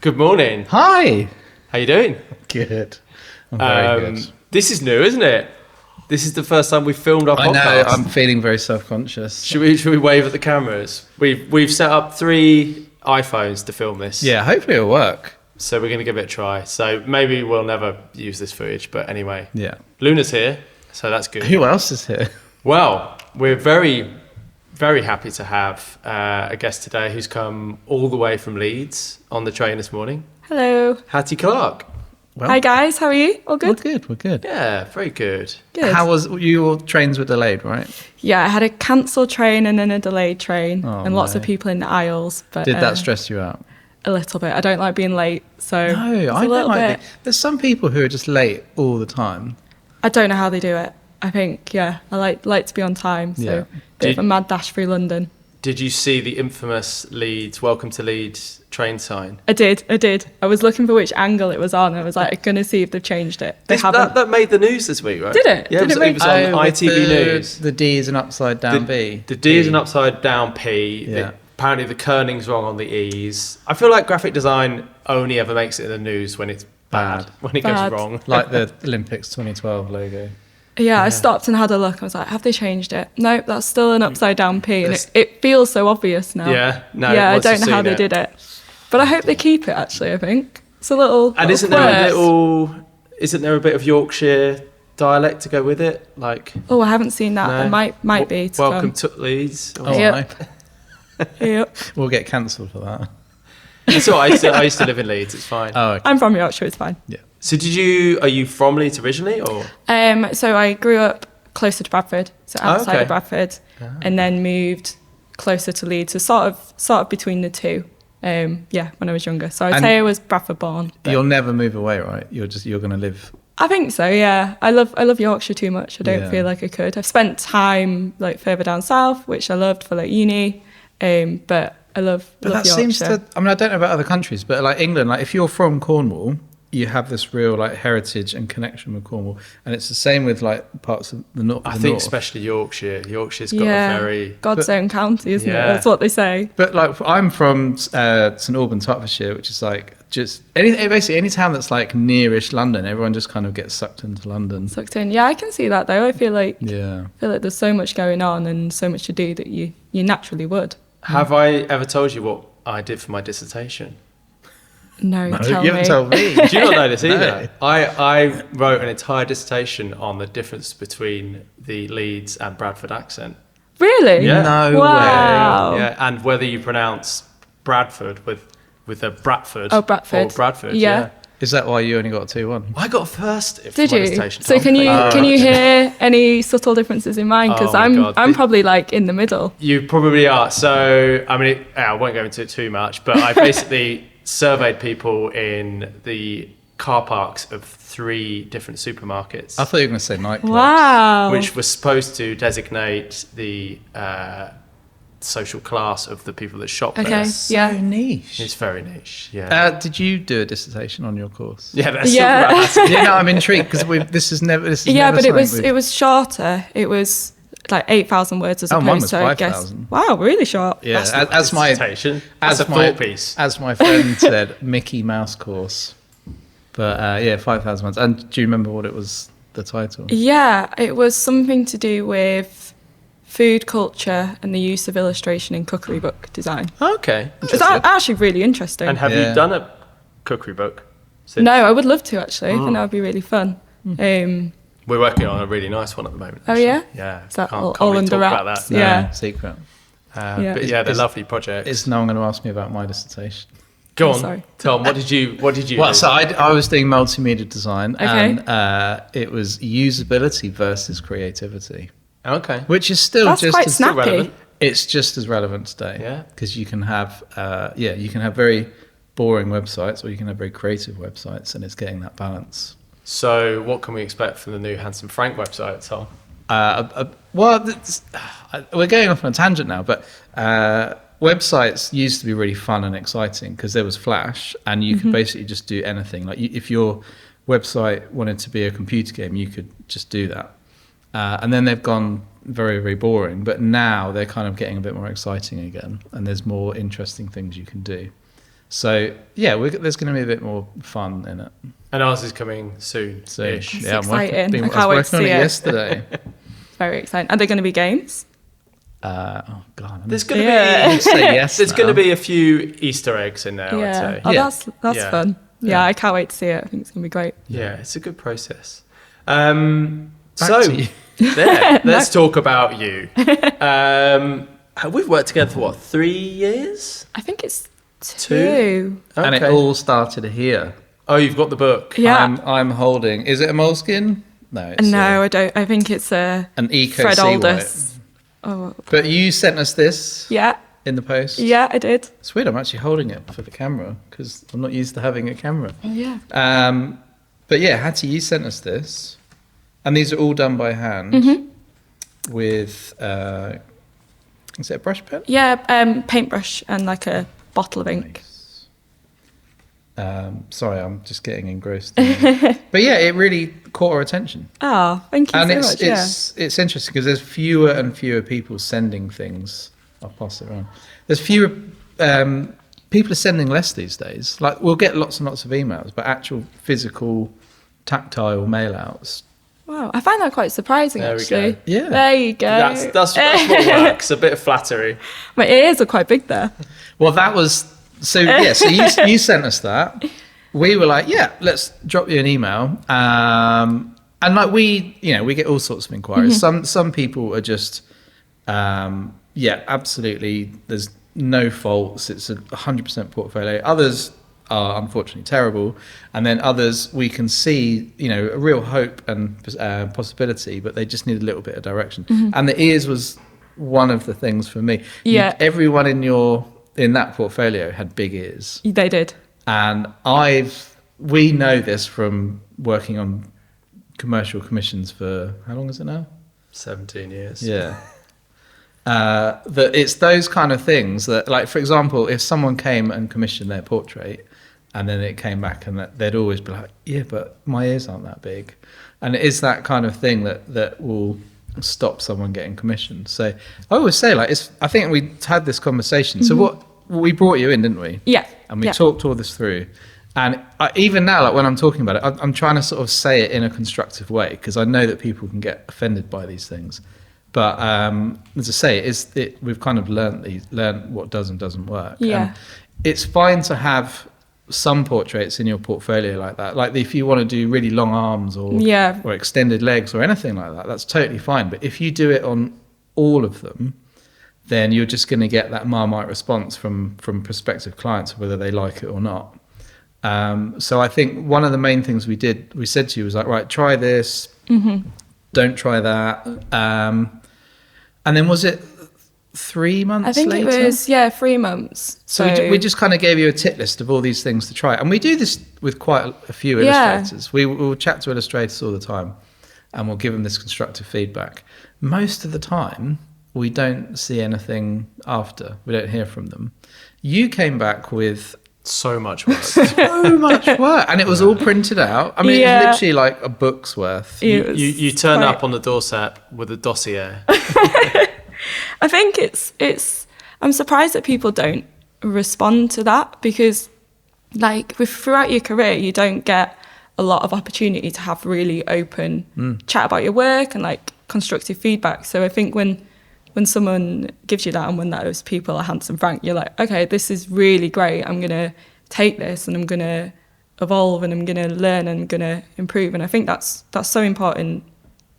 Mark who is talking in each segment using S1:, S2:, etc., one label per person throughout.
S1: Good morning.
S2: Hi.
S1: How you doing?
S2: Good. I'm very good.
S1: This is new, isn't it? This is the first time we've filmed our podcast.
S2: I know. I'm feeling very self-conscious.
S1: Should we wave at the cameras? We've set up 3 iPhones to film this.
S2: Yeah. Hopefully it'll work.
S1: So we're going to give it a try. So maybe we'll never use this footage, but anyway.
S2: Yeah.
S1: Luna's here, so that's good.
S2: Who else is here?
S1: Well, we're very, very happy to have a guest today who's come all the way from Leeds on the train this morning.
S3: Hello.
S1: Hattie Clark.
S2: Well,
S3: Hi guys, how are you? All good?
S2: We're good.
S1: Yeah, very good.
S3: Good.
S2: How was your trains were delayed, right?
S3: Yeah, I had a cancelled train and then a delayed train and lots
S2: no.
S3: of people in the aisles. But
S2: Did that stress you out?
S3: a little bit. I don't like being late, so
S2: No,
S3: it's
S2: I
S3: a
S2: don't
S3: little
S2: like
S3: bit.
S2: There's some people who are just late all the time.
S3: I don't know how they do it. I think I like to be on time. So
S2: Yeah.
S3: bit of a mad dash through London.
S1: Did you see the infamous Leeds, Welcome to Leeds train sign?
S3: I did. I was looking for which angle it was on. I was like, I'm gonna see if they've changed it. They haven't.
S1: That made the news this week, right?
S3: Did it?
S1: Yeah,
S3: Did
S1: it
S3: it make-
S1: was on ITV News.
S2: The D is an upside down B.
S1: The D is an upside down P.
S2: Yeah.
S1: Apparently the kerning's wrong on the E's. I feel like graphic design only ever makes it in the news when it's bad. When it
S3: Bad.
S1: goes wrong.
S2: Like the Olympics 2012 logo.
S3: Yeah, I stopped and had a look. I was like, have they changed it? No, that's still an upside down P. And it feels so obvious now.
S1: Yeah, no.
S3: Yeah, I
S1: once
S3: don't
S1: you've
S3: know how
S1: seen
S3: they
S1: it.
S3: did it. But I hope they keep it, actually, I think. It's a little.
S1: And isn't there a bit of Yorkshire dialect to go with it? Like,
S3: Oh, I haven't seen that.
S1: no?
S3: It might be. To
S1: Welcome
S3: come.
S1: to Leeds.
S2: Oh,
S3: Yep.
S2: right.
S3: Yep.
S2: We'll get cancelled for that.
S1: It's all right. I used to live in Leeds. It's fine.
S2: Oh, okay.
S3: I'm from Yorkshire, it's fine.
S2: Yeah.
S1: So are you from Leeds originally, or?
S3: So I grew up closer to Bradford, so outside
S1: okay.
S3: of Bradford, and then moved closer to Leeds, so sort of between the two. When I was younger. So I'd
S2: And
S3: say I was Bradford born. but-
S2: You'll never move away, right? You're going to live.
S3: I think so, yeah. I love Yorkshire too much. I don't
S2: Yeah.
S3: feel like I could. I've spent time like further down south, which I loved for like uni. But I love
S2: But that
S3: Yorkshire.
S2: seems to. I mean, I don't know about other countries, but like England, like if you're from Cornwall, you have this real like heritage and connection with Cornwall, and it's the same with like parts of the north.
S1: I think especially Yorkshire. Yorkshire's got
S3: yeah,
S1: a very.
S3: God's own county, isn't it?
S1: Yeah.
S3: That's what they say.
S2: But like I'm from St Albans, Hertfordshire, which is like just basically any town that's like nearish London, everyone just kind of gets sucked into London.
S3: Sucked in. Yeah, I can see that though. I feel like
S2: Yeah.
S3: there's so much going on and so much to do that you naturally would.
S1: Have I ever told you what I did for my dissertation?
S3: No,
S2: No,
S3: tell
S2: you
S3: me.
S2: haven't told me.
S1: Do you not know this either?
S2: No.
S1: I wrote an entire dissertation on the difference between the Leeds and Bradford accent.
S3: Really?
S1: Yeah.
S2: No
S3: Wow.
S1: Yeah, and whether you pronounce Bradford with a Bradford.
S3: Oh, Bradford.
S1: Or Bradford,
S3: Yeah.
S1: yeah.
S2: Is that why you only got a 2-1?
S1: I got first for
S3: Did
S1: my
S3: you?
S1: dissertation.
S3: So
S1: Tom.
S3: can you
S1: Thank
S3: can you hear any subtle differences in mine? Because
S1: Oh my God.
S3: I'm probably like in the middle.
S1: You probably are. So, I mean, I won't go into it too much, but I basically surveyed people in the car parks of 3 different supermarkets,
S2: I thought you were going to say nightclubs.
S3: Wow.
S1: which was supposed to designate the social class of the people that shop
S3: Okay.
S1: there.
S2: So
S3: Yeah.
S2: niche.
S1: It's very niche, yeah.
S2: Did you do a dissertation on your course?
S1: Yeah, let's
S3: Yeah.
S1: talk about that.
S2: Yeah, no, I'm intrigued because this is never.
S3: Yeah,
S2: never
S3: but it was
S2: something
S3: it was shorter. It was like 8,000 words as
S2: Oh, mine
S3: opposed
S2: was
S3: to I guess.
S2: 5,000.
S3: Wow, really short.
S2: Yeah,
S1: That's not a
S2: as my
S1: dissertation. That's a
S2: my
S1: thought piece.
S2: as my friend said, Mickey Mouse course. But yeah, 5,000 words. And do you remember what it was? The title?
S3: Yeah, it was something to do with food culture and the use of illustration in cookery book design.
S1: Okay.
S3: It's actually really interesting.
S1: And have
S2: Yeah.
S1: you done a cookery book? Since?
S3: No, I would love to actually. I think that would be really fun.
S1: We're working on a really nice one at the moment.
S3: Oh,
S1: actually.
S3: yeah?
S1: Yeah.
S3: Is that
S1: Can't
S3: all
S1: really
S3: under
S1: talk about
S3: wraps?
S1: that.
S2: No,
S3: Yeah.
S2: secret.
S3: Yeah.
S1: But yeah, they're
S2: Is-
S1: lovely projects.
S2: Is no one going to ask me about my dissertation?
S1: Go
S3: I'm
S1: on,
S3: sorry.
S1: Tom. What did you
S2: Well,
S1: do?
S2: so I was doing multimedia design,
S3: Okay.
S2: and it was usability versus creativity,
S1: Okay.
S2: which is still
S3: That's
S2: just
S3: quite
S2: as
S3: snappy.
S1: relevant.
S2: It's just as relevant today.
S1: Yeah.
S2: Because you can have you can have very boring websites, or you can have very creative websites, and it's getting that balance.
S1: So, what can we expect from the new Handsome Frank website, Tom?
S2: We're going off on a tangent now, but websites used to be really fun and exciting because there was Flash, and you could basically just do anything. Like if your website wanted to be a computer game, you could just do that. And then they've gone very, very boring, but now they're kind of getting a bit more exciting again, and there's more interesting things you can do. So yeah, there's going to be a bit more fun in it.
S1: And ours is coming soon.
S2: So
S3: It's
S2: yeah,
S3: exciting.
S2: I
S3: I can't wait
S2: was
S3: to
S2: working on
S3: see
S2: it
S3: it.
S2: yesterday.
S3: Very exciting. Are there going to be games?
S2: Oh god,
S1: There's going to
S3: Yeah.
S1: be
S2: say yes.
S1: there's
S2: now.
S1: going to be a few Easter eggs in there, I'd
S3: Yeah.
S1: say.
S3: Oh,
S2: Yeah.
S3: that's
S1: Yeah.
S3: fun.
S2: Yeah.
S3: Yeah, I can't wait to see it. I think it's going to be great.
S1: Yeah, it's a good process.
S2: Back
S1: So
S2: to you.
S1: there, let's talk about you. We've worked together for what, 3 years?
S3: I think it's
S1: Two?
S3: 2.
S2: And it
S1: Okay.
S2: all started here.
S1: Oh, you've got the book.
S3: Yeah.
S2: I'm holding. Is it a moleskin? No. It's
S3: No, I don't. I think it's
S2: an eco
S3: Fred
S2: sea white.
S3: Aldous. Oh,
S2: But you sent us this
S3: yeah.
S2: in the post.
S3: Yeah, I did.
S2: It's weird. I'm actually holding it for the camera because I'm not used to having a camera.
S3: Yeah.
S2: But yeah, Hattie, you sent us this, and these are all done by hand with. Is it a brush pen?
S3: Yeah, paintbrush and like a bottle of ink.
S2: Sorry, I'm just getting engrossed. But yeah, it really caught our attention.
S3: Oh, thank you
S2: And
S3: so
S2: it's
S3: much. Yeah.
S2: it's interesting because there's fewer and fewer people sending things. I'll pass it around. There's fewer people are sending less these days. Like we'll get lots and lots of emails, but actual physical, tactile mail outs.
S3: Wow, I find that quite surprising
S1: There we
S3: actually.
S1: go.
S2: Yeah.
S3: There you go.
S1: That's what works. A bit of flattery.
S3: My ears are quite big there.
S2: Well, that was so. Yeah, so you sent us that. We were like, yeah, let's drop you an email. And like we get all sorts of inquiries. Some people are just, yeah, absolutely. There's no faults. It's 100% portfolio. Others are unfortunately terrible, and then others we can see, a real hope and possibility, but they just need a little bit of direction. And the ears was one of the things for me.
S3: Yeah.
S2: Everyone in that portfolio had big ears.
S3: They did.
S2: And we know this from working on commercial commissions for, how long is it now?
S1: 17 years.
S2: Yeah. That it's those kind of things that, like, for example, if someone came and commissioned their portrait and then it came back and they'd always be like, yeah, but my ears aren't that big. And it is that kind of thing that will stop someone getting commissioned. So I always say, like, I think we had this conversation. So we brought you in, didn't we?
S3: Yeah.
S2: And we talked all this through. And even now, like when I'm talking about it, I'm trying to sort of say it in a constructive way because I know that people can get offended by these things. But as I say, we've kind of learned what does and doesn't work.
S3: Yeah.
S2: And it's fine to have some portraits in your portfolio like that. Like if you want to do really long arms or extended legs or anything like that, that's totally fine. But if you do it on all of them, then you're just going to get that Marmite response from prospective clients, whether they like it or not. So I think one of the main things we said to you was like, right, try this, don't try that. And then was it 3 months
S3: I think
S2: later?
S3: it was 3 months.
S2: So we just kind of gave you a tip list of all these things to try. And we do this with quite a few illustrators. We'll chat to illustrators all the time and we'll give them this constructive feedback. Most of the time, we don't see anything after. We don't hear from them. You came back with
S1: So much work.
S2: so much work. And it was all printed out. I mean, it was literally like a book's worth.
S1: You turn up on the doorstep with a dossier.
S3: I think it's I'm surprised that people don't respond to that because like throughout your career you don't get a lot of opportunity to have really open chat about your work and like constructive feedback. So I think when someone gives you that and when those people are handsome frank, you're like, okay, this is really great. I'm going to take this and I'm going to evolve and I'm going to learn and I'm going to improve. And I think that's so important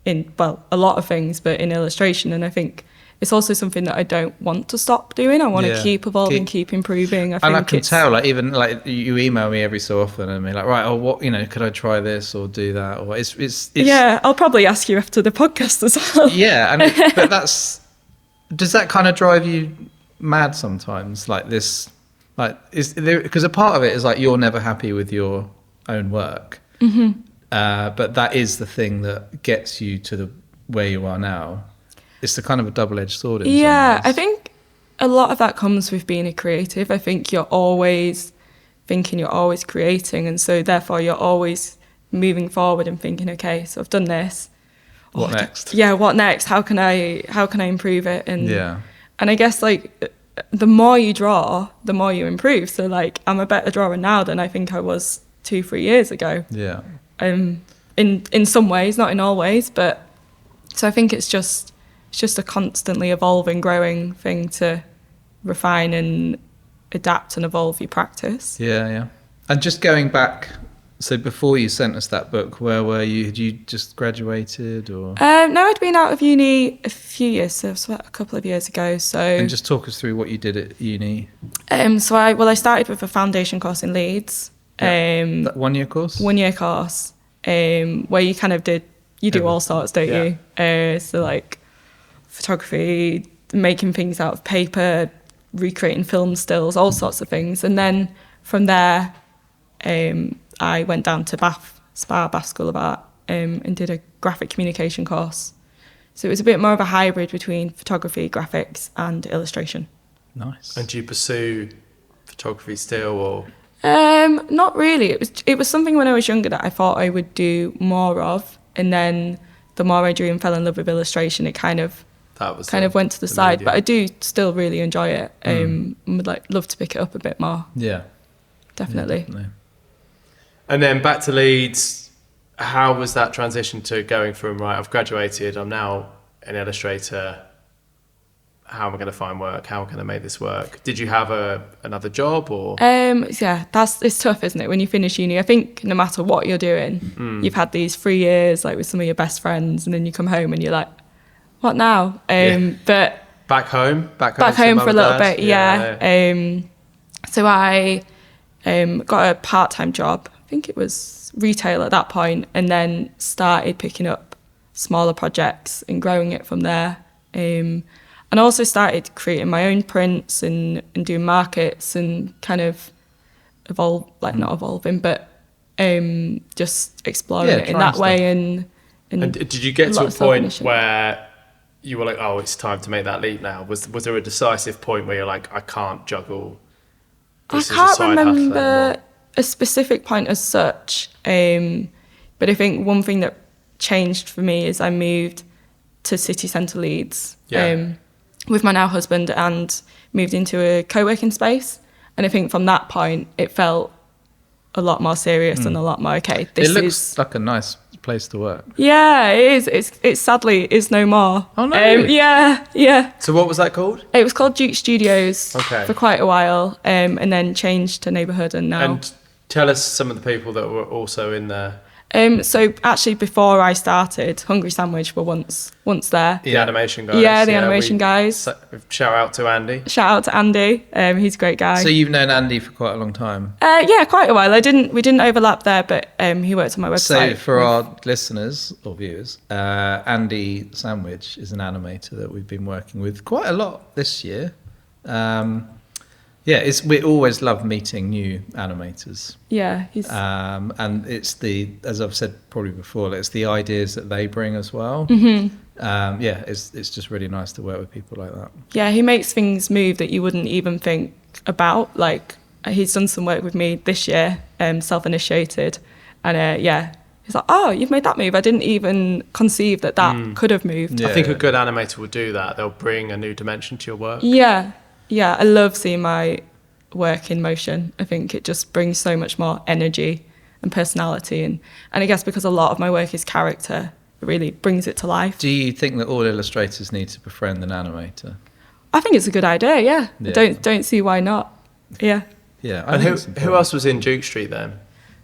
S3: in, well, a lot of things, but in illustration. And I think it's also something that I don't want to stop doing. I want to keep evolving, keep improving.
S2: And I can tell, like, even like you email me every so often and be like, right, oh, what, could I try this or do that? Or it's
S3: yeah, I'll probably ask you after the podcast as well.
S2: Yeah. But does that kind of drive you mad sometimes? Like this, like, is there, because a part of it is like, you're never happy with your own work. But that is the thing that gets you to where you are now. It's the kind of a double-edged sword.
S3: Yeah, I think a lot of that comes with being a creative. I think you're always thinking, you're always creating, and so therefore you're always moving forward and thinking, okay, so I've done this.
S2: What next?
S3: Yeah, what next? How can I improve it? And I guess like the more you draw, the more you improve. So like I'm a better drawer now than I think I was 2-3 years ago.
S2: Yeah.
S3: In some ways, not in all ways, but so I think it's just a constantly evolving, growing thing to refine and adapt and evolve your practice.
S2: Yeah. And just going back, so before you sent us that book, where were you? Had you just graduated or?
S3: No, I'd been out of uni a few years, so a couple of years ago. So
S2: And just talk us through what you did at uni.
S3: So I started with a foundation course in Leeds.
S2: That 1 year course?
S3: 1 year course, where you kind of do all sorts, don't you? So like photography, making things out of paper, recreating film stills, all sorts of things. And then from there, I went down to Bath School of Art, and did a graphic communication course. So it was a bit more of a hybrid between photography, graphics, and illustration.
S2: Nice.
S1: And do you pursue photography still, or?
S3: Not really. It was something when I was younger that I thought I would do more of, and then the more I drew and fell in love with illustration, it kind of went to the side.
S1: medium.
S3: But I do still really enjoy it. Would love to pick it up a bit more.
S2: Yeah.
S3: Definitely.
S2: Yeah, definitely.
S1: And then back to Leeds, how was that transition to going from, right, I've graduated, I'm now an illustrator, how am I going to find work? How am I going to make this work? Did you have another job, or?
S3: Yeah, it's tough, isn't it? When you finish uni, I think no matter what you're doing, you've had these 3 years like with some of your best friends, and then you come home and you're like, what now? But
S1: Back home
S3: back
S1: to
S3: home
S1: mum
S3: for a
S1: and
S3: little
S1: dad?
S3: bit, yeah. So I got a part-time job. I think it was retail at that point, and then started picking up smaller projects and growing it from there. And also started creating my own prints and doing markets and kind of not evolving, but just exploring it in that way. And
S1: did you get to a point where you were like, oh, it's time to make that leap now? Was there a decisive point where you're like, I can't juggle this as a
S3: I can't
S1: side hustle
S3: remember
S1: anymore?
S3: a specific point as such, but I think one thing that changed for me is I moved to city centre Leeds with my now husband and moved into a co-working space. And I think from that point, it felt a lot more serious and a lot more, okay,
S2: It looks like a nice place to work.
S3: Yeah, it is. It's sadly is no more.
S2: Oh, no.
S3: Yeah.
S1: So what was that called?
S3: It was called Duke Studios
S1: Okay.
S3: for quite a while, and then changed to Neighbourhood, and now.
S1: And tell us some of the people that were also in there.
S3: So actually, before I started, Hungry Sandwich were once there.
S1: The animation guys.
S3: Yeah, the animation guys.
S1: Shout out to Andy.
S3: Shout out to Andy. He's a great guy.
S2: So you've known Andy for quite a long time.
S3: Yeah, quite a while. We didn't overlap there, but he worked on my website.
S2: So for our listeners or viewers, Andy Sandwich is an animator that we've been working with quite a lot this year. We always love meeting new animators.
S3: Yeah, he's.
S2: And it's as I've said probably before, it's the ideas that they bring as well. It's just really nice to work with people like that.
S3: Yeah, he makes things move that you wouldn't even think about. Like he's done some work with me this year, self-initiated, and he's like, oh, you've made that move. I didn't even conceive that could have moved.
S2: Yeah.
S1: I think a good animator will do that. They'll bring a new dimension to your work.
S3: Yeah, I love seeing my work in motion. I think it just brings so much more energy and personality, and I guess because a lot of my work is character, it really brings it to life.
S2: Do you think that all illustrators need to befriend an animator?
S3: I think it's a good idea. Yeah,
S2: Yeah.
S3: don't see why not. Yeah.
S2: Yeah.
S1: And who else was in Duke Street then?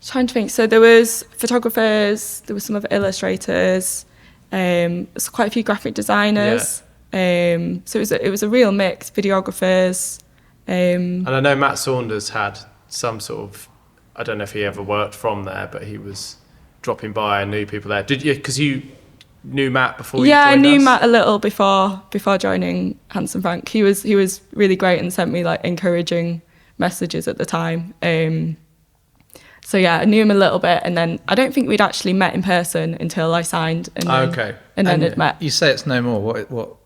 S3: Trying to think. So there was photographers, there were some other illustrators, there's quite a few graphic designers. So it was a real mix. Videographers.
S1: And I know Matt Saunders had some sort of, I don't know if he ever worked from there, but he was dropping by and knew people there. Did you? Because you knew Matt before you joined us?
S3: Yeah, I knew Matt a little before joining Handsome Frank. He was really great and sent me like encouraging messages at the time. So yeah, I knew him a little bit, and then I don't think we'd actually met in person until I signed, and then had met.
S2: You say it's no more.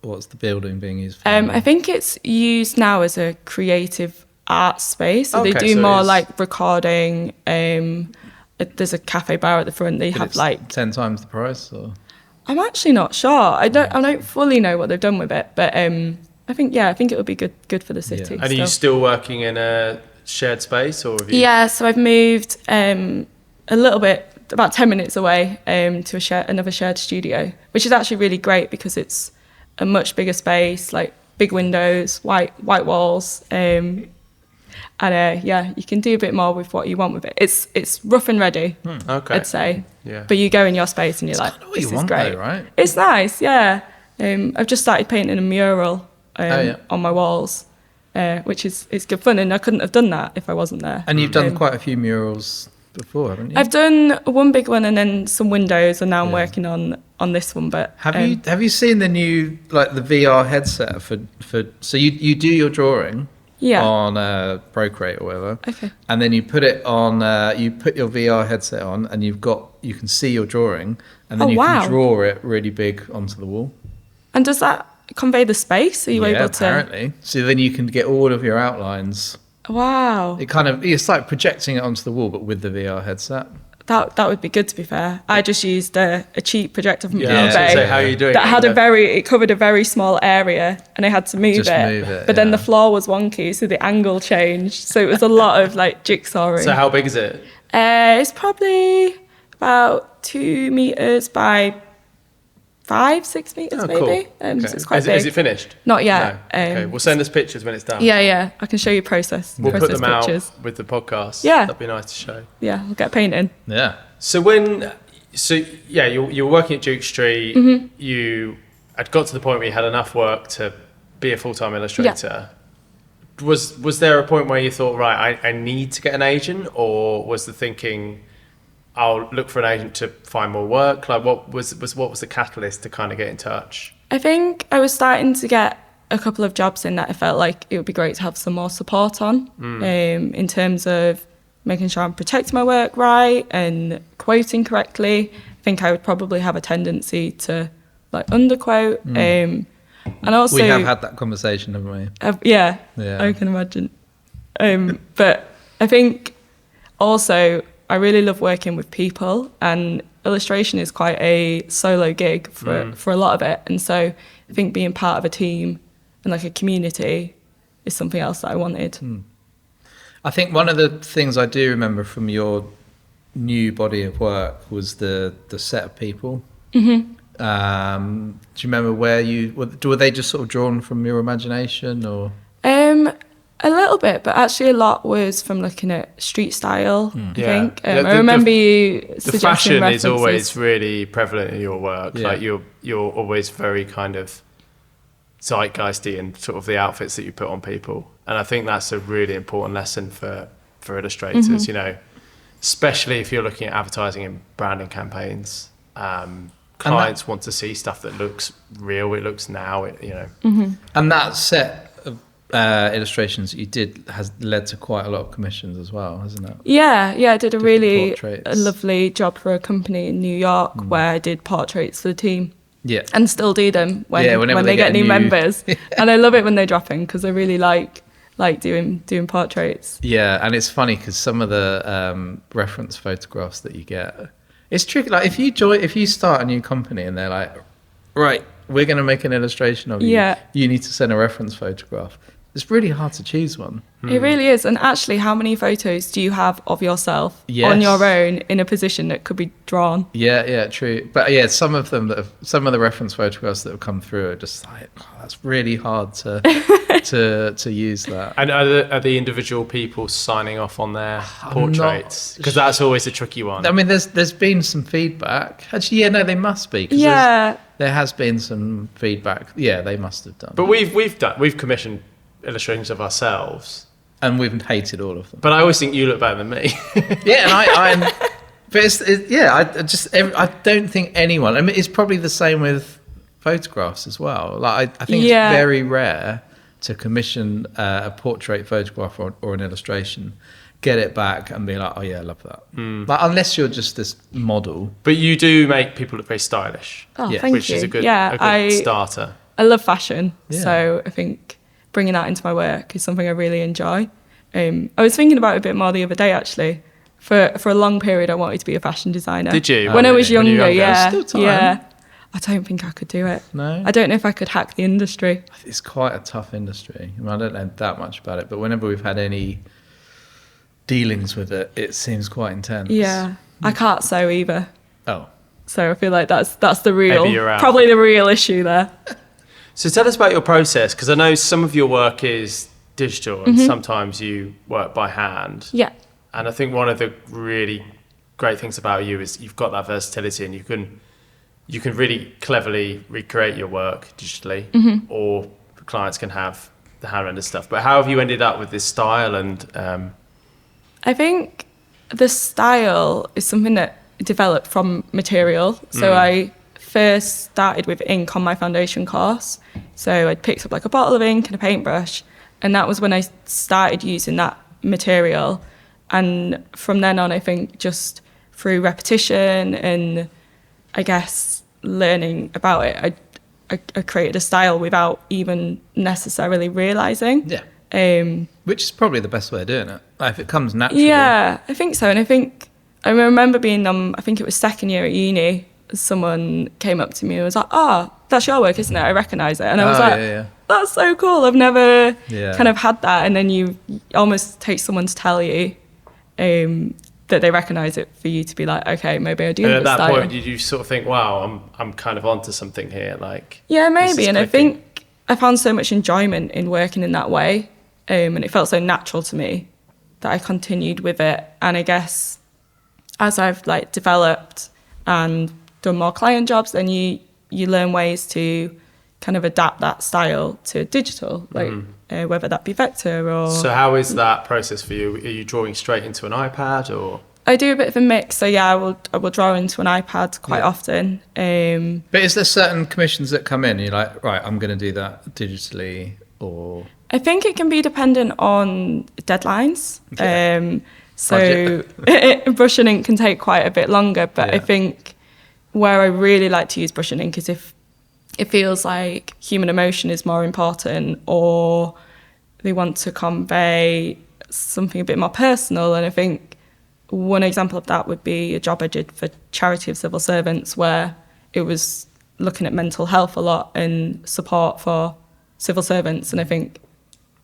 S2: What's the building being used for?
S3: I think it's used now as a creative art space. So they do
S1: so
S3: more
S1: it's-
S3: like recording. There's a cafe bar at the front. They have
S2: It's
S3: like
S2: 10 times the price, or
S3: I'm actually not sure. I don't fully know what they've done with it, but I think it would be good for the city.
S2: Yeah.
S1: And are you still working in a shared space, or have you?
S3: Yeah, so I've moved a little bit, about 10 minutes away, to another shared studio, which is actually really great because it's a much bigger space, like big windows, white walls, and you can do a bit more with what you want with it. It's rough and ready,
S1: Okay.
S3: I'd say.
S1: Yeah.
S3: But you go in your space and you're like,
S2: Kinda what
S3: this
S2: you
S3: is
S2: want
S3: great.
S2: though, right?
S3: It's nice, yeah. I've just started painting a mural on my walls, which is good fun, and I couldn't have done that if I wasn't there.
S2: And you've done quite a few murals before, haven't you?
S3: I've done one big one and then some windows, and now I'm working on this one. But
S2: Have you seen the new, like, the VR headset for so you do your drawing on Procreate or whatever,
S3: Okay.
S2: and then you put it on you put your VR headset on, and you can see your drawing, and then you can draw it really big onto the wall.
S3: And does that convey the space? Are you able to?
S2: Apparently. So then you can get all of your outlines.
S3: Wow.
S2: It's like projecting it onto the wall, but with the VR headset.
S3: That would be good, to be fair. I just used a cheap projector from
S1: Yeah, I was gonna
S3: eBay
S1: say, how are you doing?
S3: that had it covered a very small area, and I had to move it. But then the floor was wonky, so the angle changed. So it was a lot of like jigsawing.
S1: So how big is it?
S3: It's probably about 2 meters by 5-6 meters, maybe.
S1: Okay.
S3: So it's quite
S1: is
S3: big.
S1: it finished?
S3: Not yet.
S1: No. Okay. Well, send us pictures when it's done.
S3: Yeah. I can show you process.
S1: We'll
S3: process
S1: put them
S3: pictures.
S1: out with the podcast.
S3: Yeah.
S1: That'd be nice to show.
S3: Yeah, we'll get painting.
S2: Yeah.
S1: So you were working at Duke Street.
S3: Mm-hmm.
S1: You had got to the point where you had enough work to be a full-time illustrator. Yeah. Was there a point where you thought, right, I need to get an agent, or was the thinking, I'll look for an agent to find more work? Like, what was the catalyst to kind of get in touch?
S3: I think I was starting to get a couple of jobs in that I felt like it would be great to have some more support on, in terms of making sure I'm protecting my work right and quoting correctly. I think I would probably have a tendency to like underquote. And also,
S2: We have had that conversation, haven't we?
S3: Yeah,
S2: Yeah.
S3: I can imagine. But I think also I really love working with people, and illustration is quite a solo gig for a lot of it. And so I think being part of a team and like a community is something else that I wanted.
S2: I think one of the things I do remember from your new body of work was the set of people. Mm-hmm. Do you remember were they just sort of drawn from your imagination, or?
S3: A little bit, but actually a lot was from looking at street style, I think.
S1: The
S3: I remember you
S1: the
S3: suggesting
S1: fashion
S3: references.
S1: is always really prevalent in your work.
S2: Yeah.
S1: Like you're always very kind of zeitgeisty in sort of the outfits that you put on people, and I think that's a really important lesson for illustrators. You know, especially if you're looking at advertising and branding campaigns. Clients want to see stuff that looks real. It looks now.
S2: And that set of illustrations that you did has led to quite a lot of commissions as well, hasn't it?
S3: Yeah, I did a really
S2: portraits.
S3: lovely job for a company in New York where I did portraits for the team.
S2: Yeah.
S3: And still do them when they get new members. And I love it when they drop in because I really like doing portraits.
S2: Yeah, and it's funny because some of the reference photographs that you get, it's tricky. Like if you start a new company and they're like, right, we're going to make an illustration of you.
S3: Yeah.
S2: You need to send a reference photograph. It's really hard to choose one.
S3: It really is. And actually, how many photos do you have of yourself
S2: Yes.
S3: on your own in a position that could be drawn?
S2: Yeah, true. But yeah, some of the reference photographs that have come through are just like, that's really hard to to use that.
S1: And are the individual people signing off on their portraits? Because that's always a tricky one.
S2: I mean, there's been some feedback. Actually, yeah, no, they must be. 'Cause there has been some feedback. Yeah, they must have done.
S1: But we've commissioned illustrations of ourselves,
S2: and we've hated all of them.
S1: but I always think you look better than me.
S2: Yeah, and I don't think anyone. I mean, it's probably the same with photographs as well. Like I think it's very rare to commission a portrait photograph or an illustration, get it back and be like, oh yeah, I love that. Like unless you're just this model.
S1: But you do make people look very stylish.
S3: Oh,
S2: Yeah.
S3: thank
S1: which
S3: you.
S1: is a good starter.
S3: I love fashion,
S2: Yeah.
S3: so I think bringing that into my work is something I really enjoy. I was thinking about it a bit more the other day, actually. For a long period, I wanted to be a fashion designer.
S1: Did you?
S3: When I was
S1: When you were
S3: younger,
S1: younger?
S3: yeah.
S2: Still time.
S3: Yeah. I don't think I could do it.
S2: No?
S3: I don't know if I could hack the industry.
S2: It's quite a tough industry. I mean, I don't know that much about it, but whenever we've had any dealings with it, it seems quite intense.
S3: Yeah, I can't sew either.
S2: Oh.
S3: So I feel like that's the
S1: Maybe you're out.
S3: probably the real issue there.
S1: So tell us about your process, because I know some of your work is digital and sometimes you work by hand.
S3: Yeah.
S1: And I think one of the really great things about you is you've got that versatility, and you can really cleverly recreate your work digitally, or clients can have the hand rendered stuff. But how have you ended up with this style? And
S3: I think the style is something that developed from material. So I first started with ink on my foundation course. So I picked up like a bottle of ink and a paintbrush, and that was when I started using that material. And from then on, I think just through repetition and I guess learning about it, I created a style without even necessarily realising.
S2: Yeah. Which is probably the best way of doing it. Like, if it comes naturally.
S3: Yeah, I think so. And I think I remember being I think it was second year at uni, someone came up to me and was like, "Oh, that's your work, isn't it? I recognise it." And I was like,
S2: yeah.
S3: "That's so cool. I've never
S2: Yeah.
S3: kind of had that." And then you almost take someone to tell you that they recognise it for you to be like, "Okay, maybe I do."
S1: and at that
S3: style.
S1: point, did you sort of think, "Wow, I'm kind of onto something here"? Like,
S3: Yeah,
S1: this
S3: maybe.
S1: is
S3: And I
S1: clicking.
S3: think I found so much enjoyment in working in that way. And it felt so natural to me that I continued with it. And I guess as I've like developed and done more client jobs, then you learn ways to kind of adapt that style to digital, like whether that be vector or...
S1: So how is that process for you? Are you drawing straight into an iPad or?
S3: I do a bit of a mix. So yeah, I will draw into an iPad quite often.
S2: But is there certain commissions that come in and you're like, right, I'm going to do that digitally, or...
S3: I think it can be dependent on deadlines.
S2: Okay.
S3: So brush and ink can take quite a bit longer, but I think where I really like to use brush and ink is if it feels like human emotion is more important, or they want to convey something a bit more personal. And I think one example of that would be a job I did for Charity of Civil Servants, where it was looking at mental health a lot and support for civil servants. And I think,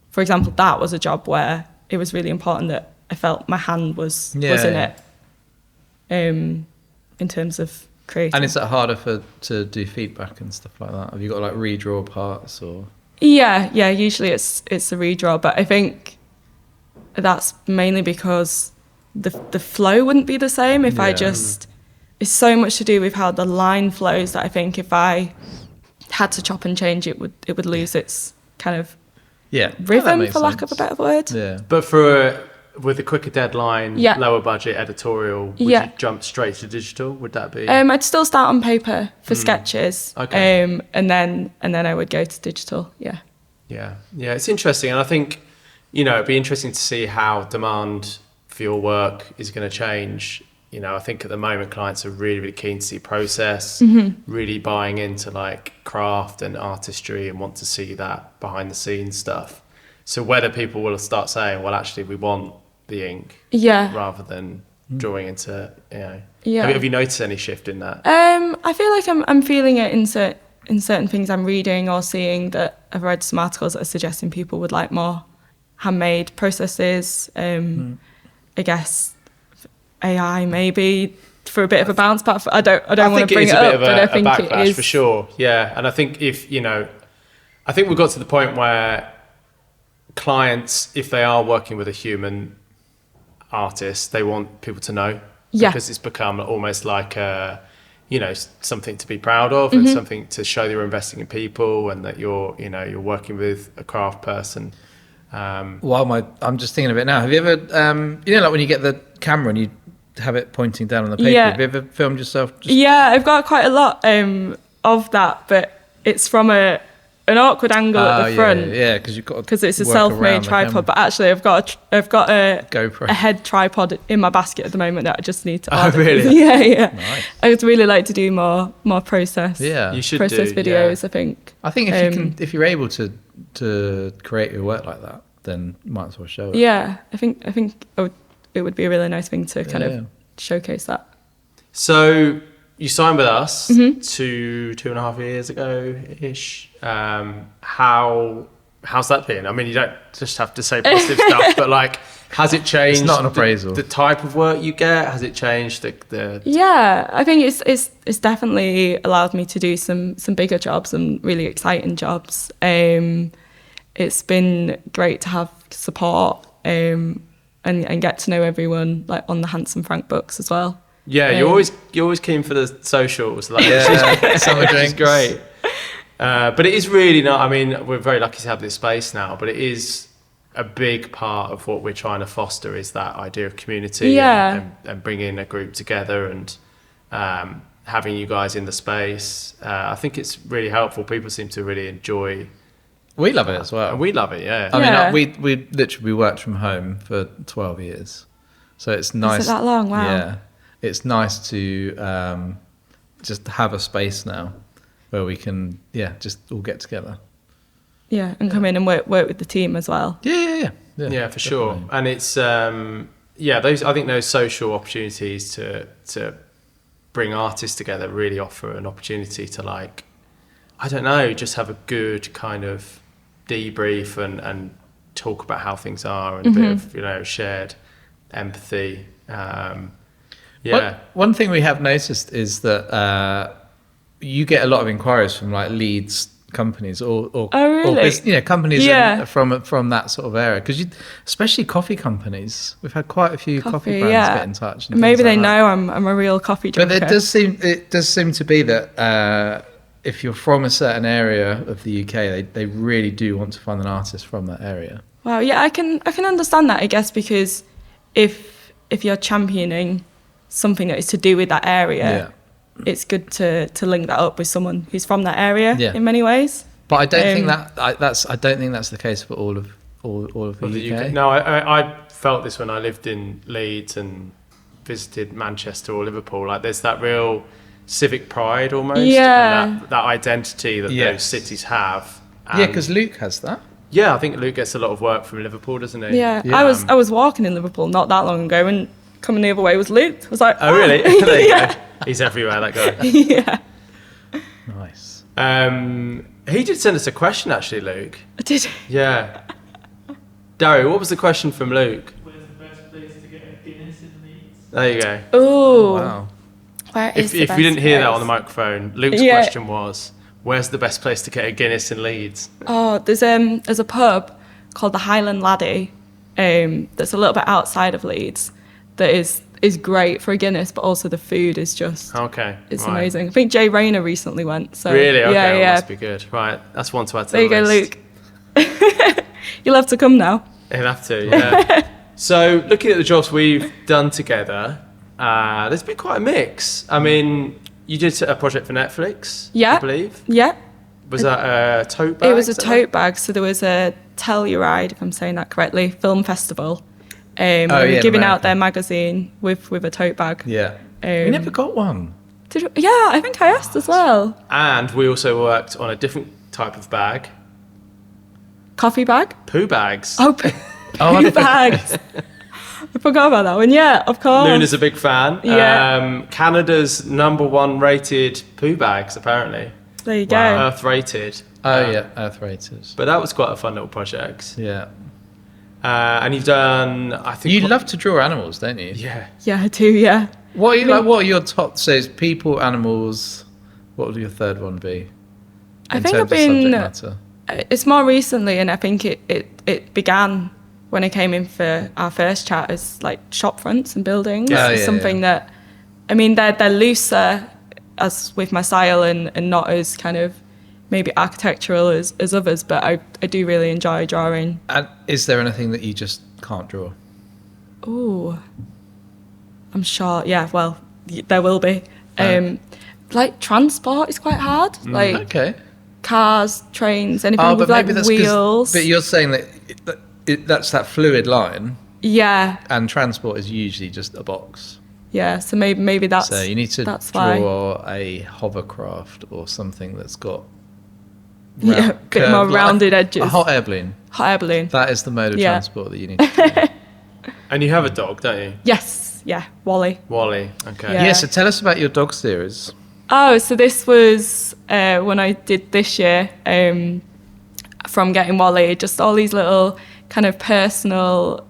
S3: for example, that was a job where it was really important that I felt my hand was in it, in terms of creating.
S2: And is it harder to do feedback and stuff like that? Have you got like redraw parts or?
S3: Yeah. Usually it's a redraw, but I think that's mainly because the flow wouldn't be the same if I just. It's so much to do with how the line flows that I think if I had to chop and change, it would lose its kind of rhythm, for lack of a better word.
S2: Yeah.
S1: But with a quicker deadline, lower budget editorial, would you jump straight to digital? Would that be?
S3: I'd still start on paper for sketches.
S1: Okay.
S3: And then I would go to digital. Yeah.
S1: Yeah. It's interesting, and I think it'd be interesting to see how demand for your work is going to change. I think at the moment clients are really, really keen to see process, really buying into like craft and artistry, and want to see that behind the scenes stuff. So whether people will start saying, well, actually, we want the ink, rather than drawing into, Have you noticed any shift in that?
S3: I feel like I'm feeling it in certain things I'm reading or seeing. That I've read some articles that are suggesting people would like more handmade processes. I guess AI maybe for a bit of a bounce back. I don't want to bring it up, but I think it is
S1: for sure. Yeah, and I think I think we've got to the point where clients, if they are working with a human artist, they want people to know, because it's become almost like something to be proud of, and something to show that you're investing in people and that you're working with a craft person.
S2: I'm just thinking of it now. Have you ever, like when you get the camera and you have it pointing down on the paper, have you ever filmed yourself?
S3: I've got quite a lot of that, but it's from an awkward angle at the front.
S2: Yeah, because
S3: it's a self-made tripod. But actually, I've got a
S2: GoPro.
S3: a head tripod in my basket at the moment that I just need to order.
S1: Oh, really?
S3: Yeah.
S2: Nice.
S3: I would really like to do more process.
S2: Yeah,
S1: you should
S3: process
S1: do,
S3: videos. I think.
S2: I think if you're able to create your work like that, then you might as well show it.
S3: Yeah, I think it would be a really nice thing to kind of showcase that.
S1: So you signed with us
S3: Mm-hmm.
S1: 2.5 years ago ish. How's that been? I mean, you don't just have to say positive stuff, but like, has it changed?
S2: It's not an appraisal.
S1: The type of work you get. Has it changed the
S3: Yeah, I think it's definitely allowed me to do some bigger jobs and really exciting jobs. It's been great to have support and get to know everyone, like on the Handsome Frank books as well.
S1: Yeah, you're always keen for the socials. Like,
S2: Summer
S1: which
S2: drinks.
S1: is great. But it is really not. I mean, we're very lucky to have this space now, but it is a big part of what we're trying to foster is that idea of community.
S3: Yeah.
S1: And bringing a group together and having you guys in the space. I think it's really helpful. People seem to really enjoy.
S2: We love it as well.
S1: And we love it. Yeah.
S2: I mean,
S3: Yeah.
S2: we literally worked from home for 12 years, so it's nice.
S3: Is it that long? Wow.
S2: Yeah, it's nice to just have a space now where we can, just all get together.
S3: Yeah, and come in and work with the team as well.
S2: Yeah,
S1: Yeah, for sure.
S2: definitely.
S1: And it's I think those social opportunities to bring artists together really offer an opportunity to, like, I don't know, just have a good kind of debrief and talk about how things are and a bit of shared empathy.
S2: One thing we have noticed is that you get a lot of inquiries from like Leeds companies or
S3: Oh, really?
S2: or companies
S3: Yeah.
S2: from that sort of area, because especially coffee companies, we've had quite a few coffee brands
S3: yeah.
S2: get in touch and
S3: Maybe
S2: things
S3: they
S2: like that.
S3: know I'm a real coffee
S2: But
S3: drinker.
S2: it does seem to be that if you're from a certain area of the UK, they really do want to find an artist from that area.
S3: Wow, yeah, I can understand that, I guess, because if you're championing something that is to do with that area, it's good to link that up with someone who's from that area in many ways.
S2: But I don't think I don't think that's the case for all of the UK.
S1: No, I felt this when I lived in Leeds and visited Manchester or Liverpool. Like, there's that real civic pride almost, and that identity that those cities have.
S2: Yeah, because Luke has that.
S1: Yeah, I think Luke gets a lot of work from Liverpool, doesn't he?
S3: Yeah, I was walking in Liverpool not that long ago, and coming the other way was Luke. I was like,
S1: Oh, really? There you go. He's everywhere, that guy.
S3: yeah.
S2: Nice.
S1: He did send us a question, actually, Luke.
S3: Did you?
S1: Yeah. Dario, what was the question from Luke?
S4: Where's the best place to get a Guinness in Leeds?
S1: There you go.
S3: Oh,
S2: Wow.
S3: where is
S1: If
S3: the
S1: you
S3: best
S1: didn't hear that
S3: place?
S1: on the microphone, Luke's
S3: Yeah.
S1: question was, where's the best place to get a Guinness in Leeds?
S3: Oh, there's a pub called the Highland Laddie, that's a little bit outside of Leeds, that is great for a Guinness, but also the food is just
S1: Okay.
S3: it's
S1: right.
S3: amazing. I think Jay Rayner recently went. So
S1: Really? Okay,
S3: yeah,
S1: well,
S3: yeah.
S1: must be good. Right, that's one to add to
S3: There you
S1: the
S3: go,
S1: list.
S3: Luke. You'll have to come now.
S1: He'll have to, yeah. So, looking at the jobs we've done together, there's been quite a mix. I mean, you did a project for Netflix,
S3: Yeah.
S1: I believe.
S3: Yeah,
S1: Was that a tote bag?
S3: it was a
S1: is that
S3: tote bag. So there was a Telluride, if I'm saying that correctly, film festival. We were
S2: in
S3: giving out
S2: America.
S3: their magazine with a tote bag.
S2: Yeah. We never got one.
S3: Yeah, I think I asked as well.
S1: And we also worked on a different type of bag,
S3: Coffee bag?
S1: poo bags.
S3: Oh, poo bags. I forgot about that one. Yeah, of course.
S1: Luna's a big fan.
S3: Yeah.
S1: Canada's #1 rated poo bags, apparently.
S3: There you go.
S1: Earth rated.
S2: Oh yeah, Earth Rated.
S1: But that was quite a fun little project.
S2: Yeah.
S1: And you've done, I think...
S2: You love to draw animals, don't you?
S1: Yeah.
S3: Yeah, I do, yeah.
S2: What are you like? What are your top? So it's people, animals. What would your third one be?
S3: I
S2: in
S3: think
S2: terms
S3: I've
S2: of subject
S3: been...
S2: matter?
S3: It's more recently, and I think it began when I came in for our first chat as like shop fronts and buildings.
S2: Yeah.
S3: It's
S2: Yeah,
S3: something that, I mean, they're looser as with my style and not as kind of maybe architectural as others, but I do really enjoy drawing.
S2: And is there anything that you just can't draw?
S3: Ooh, I'm sure. Yeah, well, there will be. Like transport is quite hard. Like
S2: Okay.
S3: cars, trains, anything
S2: Oh,
S3: with
S2: but
S3: like
S2: maybe that's
S3: wheels.
S2: But you're saying that that's that fluid line,
S3: Yeah,
S2: and transport is usually just a box.
S3: yeah. So maybe that's
S2: So you need to
S3: that's why.
S2: draw a hovercraft or something that's got
S3: Yeah, a bit more
S2: curved,
S3: rounded edges.
S2: A hot air balloon.
S3: Hot air balloon.
S2: That is the mode of
S3: Yeah.
S2: transport that you need to draw.
S1: And you have a dog, don't you?
S3: Yes, Wally.
S1: Wally. Okay.
S3: Yeah.
S2: Yeah, so tell us about your dog series.
S3: Oh, so this was when I did this year, from getting Wally, just all these little kind of personal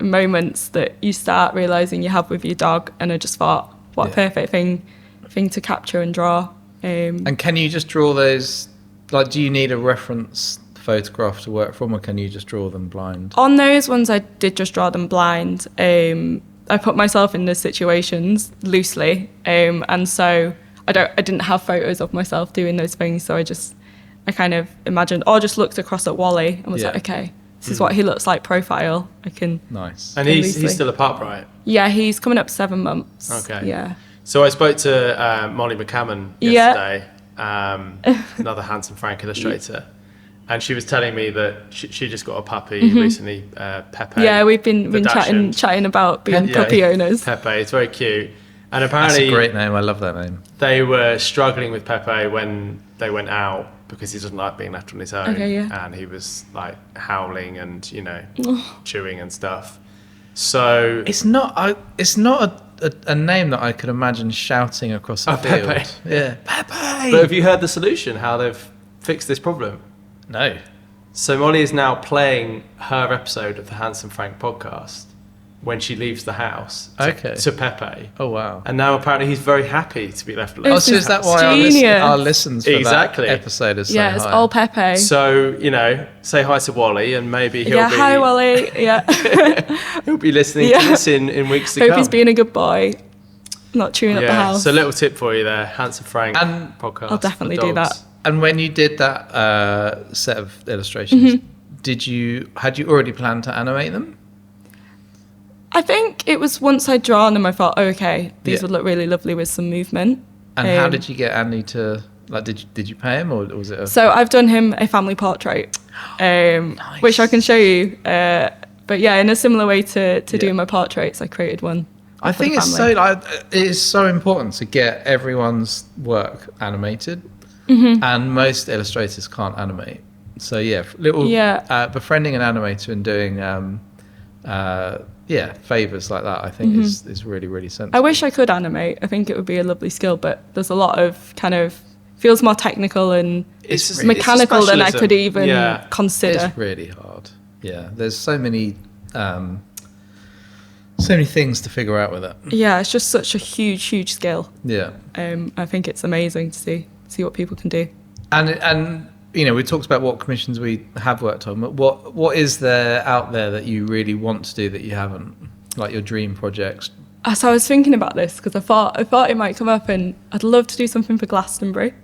S3: moments that you start realising you have with your dog, and I just thought, what a perfect thing to capture and draw.
S2: And can you just draw those, like, do you need a reference photograph to work from, or can you just draw them blind?
S3: On those ones, I did just draw them blind. I put myself in those situations loosely, and so I didn't have photos of myself doing those things, so I kind of imagined, or just looked across at Wally and was like, okay, this is what he looks like profile. I can.
S2: Nice.
S1: And he's still a pup, right?
S3: Yeah, he's coming up 7 months.
S1: Okay.
S3: Yeah.
S1: So I spoke to Molly McCammon yesterday, another Handsome Frank illustrator, and she was telling me that she just got a puppy recently, Pepe.
S3: Yeah, we've been
S1: Dachshund.
S3: chatting about being puppy owners.
S1: Pepe, it's very cute. And
S2: That's
S1: apparently
S2: a great name. I love that name.
S1: they were struggling with Pepe when they went out because he doesn't like being left on his own.
S3: Okay, yeah.
S1: And he was like howling and, chewing and stuff. So
S2: It's not a name that I could imagine shouting across a field.
S1: Pepe.
S2: Yeah, Pepe.
S1: But have you heard the solution, how they've fixed this problem?
S2: No.
S1: So Molly is now playing her episode of the Handsome Frank podcast when she leaves the house to Pepe.
S2: Oh wow.
S1: And now apparently he's very happy to be left alone.
S2: Oh, so is that why
S3: Genius.
S2: our listens for
S1: Exactly.
S2: that episode is so
S3: Yeah, it's
S2: high?
S3: all Pepe.
S1: So, say hi to Wally and maybe he'll be
S3: hi Wally. Yeah.
S1: he'll be listening to this in weeks to
S3: Hope
S1: come.
S3: he's being a good boy, not chewing up the house.
S1: So a little tip for you there, Handsome Frank
S2: And
S1: podcast.
S3: I'll definitely
S1: for
S3: do
S1: dogs.
S3: that.
S2: And when you did that set of illustrations, had you already planned to animate them?
S3: I think it was once I'd drawn them, I thought, okay, these would look really lovely with some movement.
S2: And how did you get Andy to, like, did you pay him, or was it a...
S3: So I've done him a family portrait, which I can show you. But yeah, in a similar way to doing my portraits, I created one.
S2: I
S3: for the
S2: think it's
S3: family.
S2: it is so important to get everyone's work animated, and most illustrators can't animate. So befriending an animator and doing favors like that, I think is really, really sensible.
S3: I wish I could animate. I think it would be a lovely skill, but there's a lot of kind of feels more technical and
S1: It's
S3: mechanical than I
S1: specialism.
S3: could even consider.
S2: It's really hard. Yeah, there's so many things to figure out with it.
S3: Yeah, it's just such a huge skill.
S2: Yeah,
S3: I think it's amazing to see what people can do.
S2: and we talked about what commissions we have worked on, but what is there out there that you really want to do that you haven't, like your dream projects?
S3: So I was thinking about this because I thought it might come up, and I'd love to do something for Glastonbury.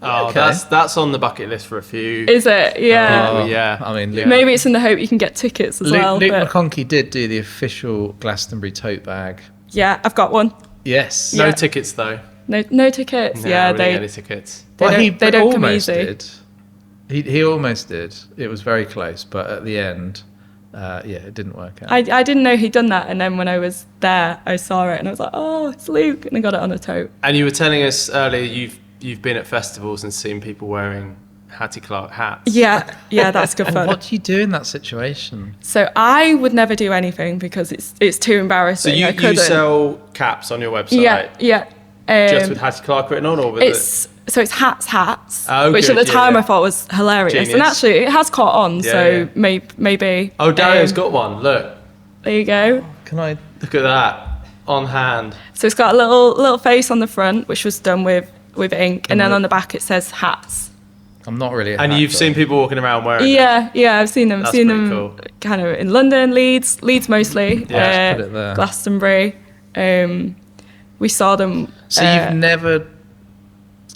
S1: Oh,
S2: Okay.
S1: that's on the bucket list for a few.
S3: Is it? Yeah.
S1: Oh, yeah.
S2: I mean,
S1: Yeah.
S3: Maybe it's in the hope you can get tickets as well.
S2: Luke
S3: But
S2: McConkie did do the official Glastonbury tote bag.
S3: yeah, I've got one.
S2: Yes.
S1: No
S3: Yeah.
S1: tickets though.
S3: No tickets.
S1: No,
S3: Yeah,
S1: we didn't get any tickets.
S3: they don't come
S2: almost
S3: easy.
S2: did. He almost did. It was very close, but at the end, it didn't work out.
S3: I didn't know he'd done that, and then when I was there, I saw it, and I was like, oh, it's Luke, and I got it on a tote.
S1: And you were telling us earlier you've been at festivals and seen people wearing Hattie Clark hats.
S3: Yeah, that's good
S2: And
S3: fun.
S2: what do you do in that situation?
S3: So I would never do anything because it's too
S1: So
S3: embarrassing. I
S1: you
S3: couldn't.
S1: sell caps on your website?
S3: Yeah.
S1: Just with Hattie Clark written on, or with
S3: It's hats,
S1: Oh,
S3: which
S1: good,
S3: at the
S1: yeah,
S3: time
S1: yeah.
S3: I thought was hilarious,
S1: Genius.
S3: and actually it has caught on.
S1: Yeah,
S3: so
S1: yeah.
S3: maybe.
S1: Oh, Dario's got one. Look
S3: There you go.
S2: Can I?
S1: at that on hand.
S3: So it's got a little face on the front, which was done with ink, and then on the back it says hats.
S2: I'm not really.
S1: And you've seen people walking around wearing them.
S3: Yeah, I've seen them.
S1: That's
S3: Seen
S1: pretty
S3: them
S1: cool.
S3: kind of in London, Leeds mostly.
S1: Yeah,
S2: just put it there.
S3: Glastonbury. We saw them.
S2: So you've never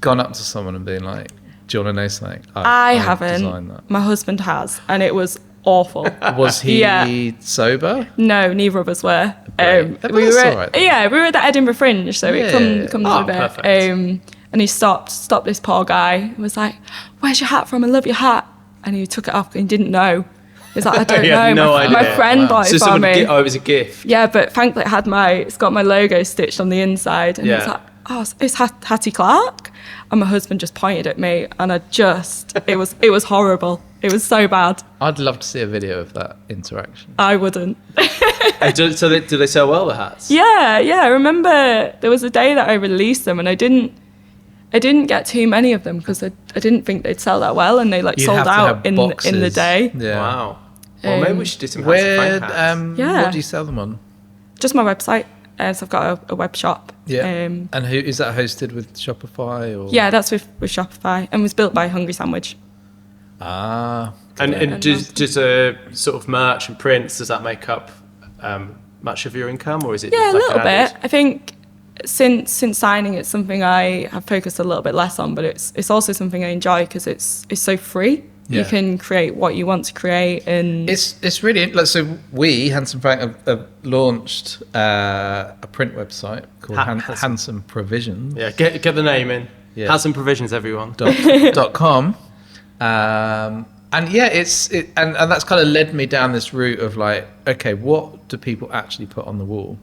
S2: gone up to someone and been like, "Do you want to know something?"
S3: I
S2: designed
S3: haven't.
S2: that.
S3: My husband has, and it was awful.
S2: Was he
S3: Yeah.
S2: sober?
S3: No, neither of us were.
S2: Great. But
S3: We
S2: that's
S3: were.
S2: all right then.
S3: Yeah, we were at the Edinburgh Fringe, so
S2: Yeah.
S3: it comes
S1: Oh,
S3: with it.
S1: perfect.
S3: And he stopped this poor guy. He was like, "Where's your hat from? I love your hat." And he took it off and he didn't know. He was like, "I don't
S1: He had
S3: know.
S1: no
S3: My
S1: idea.
S3: friend
S2: Wow.
S3: bought it
S1: So
S3: for
S1: someone
S3: me."
S1: it was a gift.
S3: Yeah, but thankfully it's got my logo stitched on the inside, and he was
S1: Yeah.
S3: like, "Oh, it's Hattie Clark," and my husband just pointed at me, and it was horrible. It was so bad.
S2: I'd love to see a video of that interaction.
S3: I wouldn't.
S1: And do they sell well, the hats?
S3: Yeah. I remember there was a day that I released them, and I didn't get too many of them because I didn't think they'd sell that well, and they
S2: You'd
S3: sold
S2: have to
S3: out
S2: have
S3: in
S2: boxes.
S3: the day.
S2: Yeah.
S1: Wow. Well, maybe we should do some hats
S2: Where,
S1: and Frank hats.
S3: Yeah.
S2: what do you sell them on?
S3: Just my website. So I've got a web shop.
S2: Yeah. And who is that hosted with Shopify or?
S3: Yeah, that's with Shopify, and was built by Hungry Sandwich.
S2: Ah.
S1: And does a sort of merch and prints, does that make up much of your income, or is it?
S3: Yeah,
S1: like
S3: a little
S1: an
S3: bit.
S1: average?
S3: I think since signing, it's something I have focused a little bit less on, but it's also something I enjoy because it's so free.
S2: Yeah.
S3: You can create what you want to create, and
S2: It's really like, so we Handsome Frank have launched a print website called
S1: Handsome.
S2: Handsome Provisions.
S1: Yeah, get the name in.
S2: Yeah.
S1: Have some provisions, everyone.
S2: .com. And yeah, and that's kind of led me down this route of like, okay, what do people actually put on the wall?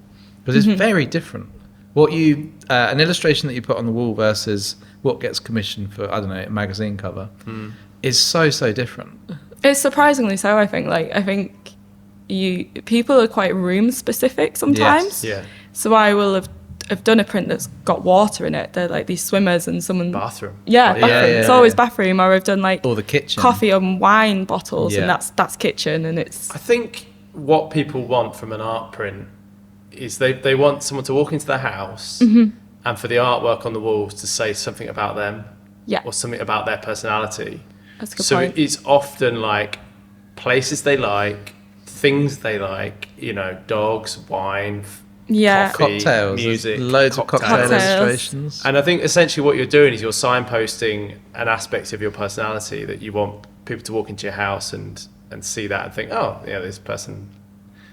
S2: Because it's very different. What an illustration that you put on the wall versus what gets commissioned for, I don't know, a magazine cover is so different.
S3: it's surprisingly so. I think people are quite room specific sometimes.
S1: Yeah.
S3: So I will have done a print that's got water in it. They're like these swimmers and someone.
S1: Bathroom.
S3: Yeah,
S1: Yeah,
S3: bathroom.
S2: yeah,
S3: It's
S2: yeah.
S3: always bathroom, or I've done like
S2: Or the kitchen.
S3: coffee and wine bottles,
S2: Yeah.
S3: and that's kitchen, and it's
S1: I think what people want from an art print is they want someone to walk into their house and for the artwork on the walls to say something about them
S3: yeah,
S1: or something about their personality.
S3: that's a good
S1: So
S3: point.
S1: it's often like places they like, things they like, dogs, wine,
S3: Yeah,
S1: coffee,
S2: Cocktails. There's
S1: music,
S2: loads of cocktail
S3: Cocktails.
S2: illustrations.
S1: And I think essentially what you're doing is you're signposting an aspect of your personality that you want people to walk into your house and see that and think, oh, yeah, this person,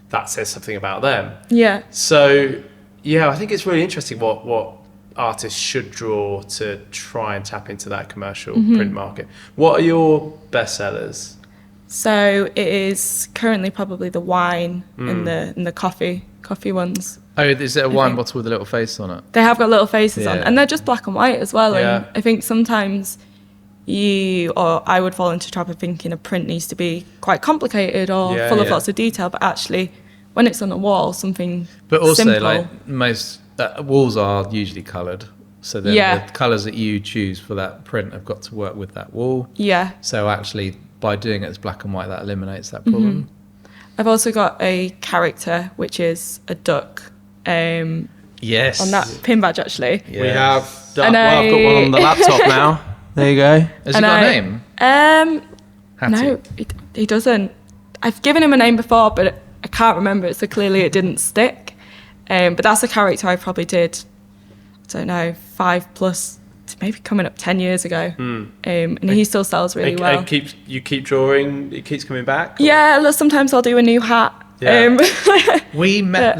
S1: that says something about them.
S3: yeah.
S1: So, yeah, I think it's really interesting what artists should draw to try and tap into that commercial print market. What are your bestsellers?
S3: So it is currently probably the wine and the coffee ones.
S2: Oh, is it a wine
S3: think-
S2: bottle with a little face on it?
S3: They have got little faces on,
S2: Yeah.
S3: and they're just black and white as well.
S1: Yeah.
S3: And I think sometimes I would fall into the trap of thinking a print needs to be quite complicated or
S1: Yeah,
S3: full of
S1: yeah.
S3: lots of detail, but actually, when it's on a wall, something
S2: But also,
S3: simple.
S2: like most walls are usually coloured, so then
S3: Yeah.
S2: the colours that you choose for that print have got to work with that wall.
S3: Yeah.
S2: So actually, by doing it as black and white, that eliminates that problem.
S3: I've also got a character which is a duck
S2: Yes.
S3: on that pin badge actually.
S1: We have,
S3: And
S1: I've got one on the laptop now. There you go.
S2: Has he
S3: and
S2: got a
S3: I-
S2: name? Hattie.
S3: No, he doesn't. I've given him a name before, but I can't remember it, so clearly it didn't stick. But that's a character I probably did, I don't know, 5+ to maybe coming up 10 years ago. And he still sells really well.
S1: And you keep drawing, it keeps coming back?
S3: Yeah, look, sometimes I'll do a new hat.
S1: Yeah.
S2: We met
S3: Yeah.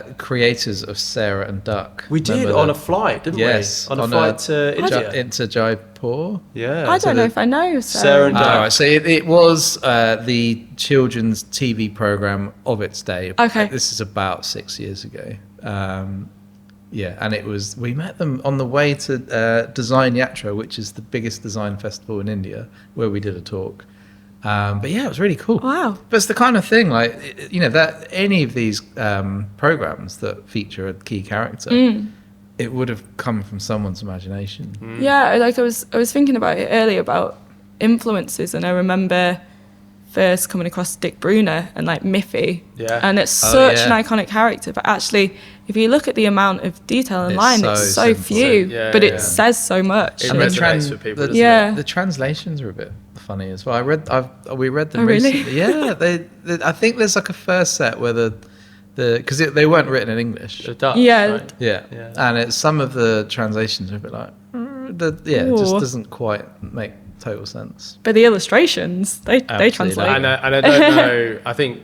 S2: the creators of Sarah and Duck.
S1: We did
S2: Remember
S1: on
S2: that?
S1: a flight, didn't
S2: Yes,
S1: we? On a
S2: on
S1: flight to
S2: Ja-
S1: India.
S2: into Jaipur.
S1: Yeah.
S3: I don't know if I know.
S1: Sarah and Duck.
S2: Right, so it was the children's TV program of its day.
S3: Okay.
S2: This is about 6 years ago. Yeah, and we met them on the way to Design Yatra, which is the biggest design festival in India, where we did a talk. But yeah, it was really cool.
S3: Wow.
S2: But it's the kind of thing, like, that any of these programs that feature a key character, it would have come from someone's imagination.
S3: Yeah, like I was thinking about it earlier about influences, and I remember first coming across Dick Bruner and like Miffy.
S1: Yeah.
S3: And it's
S2: Oh,
S3: such
S2: yeah.
S3: an iconic character, but actually, if you look at the amount of detail in
S2: It's
S3: line,
S2: so
S3: it's so
S2: simple.
S3: few,
S1: Yeah,
S3: but
S1: yeah.
S3: it says so much.
S1: It
S2: And the
S1: resonates with people, doesn't it?
S3: Yeah.
S2: the translations are a bit funny as well. We read them
S3: Oh, really?
S2: recently. Yeah, they I think there's like a first set where because they weren't written in English.
S1: The Dutch,
S3: Yeah.
S1: right?
S2: Yeah,
S1: Yeah.
S2: and some of the translations are a bit like, it just
S3: Ooh.
S2: doesn't quite make total sense.
S3: But the illustrations, they
S2: Absolutely.
S3: translate.
S1: And I don't know, I think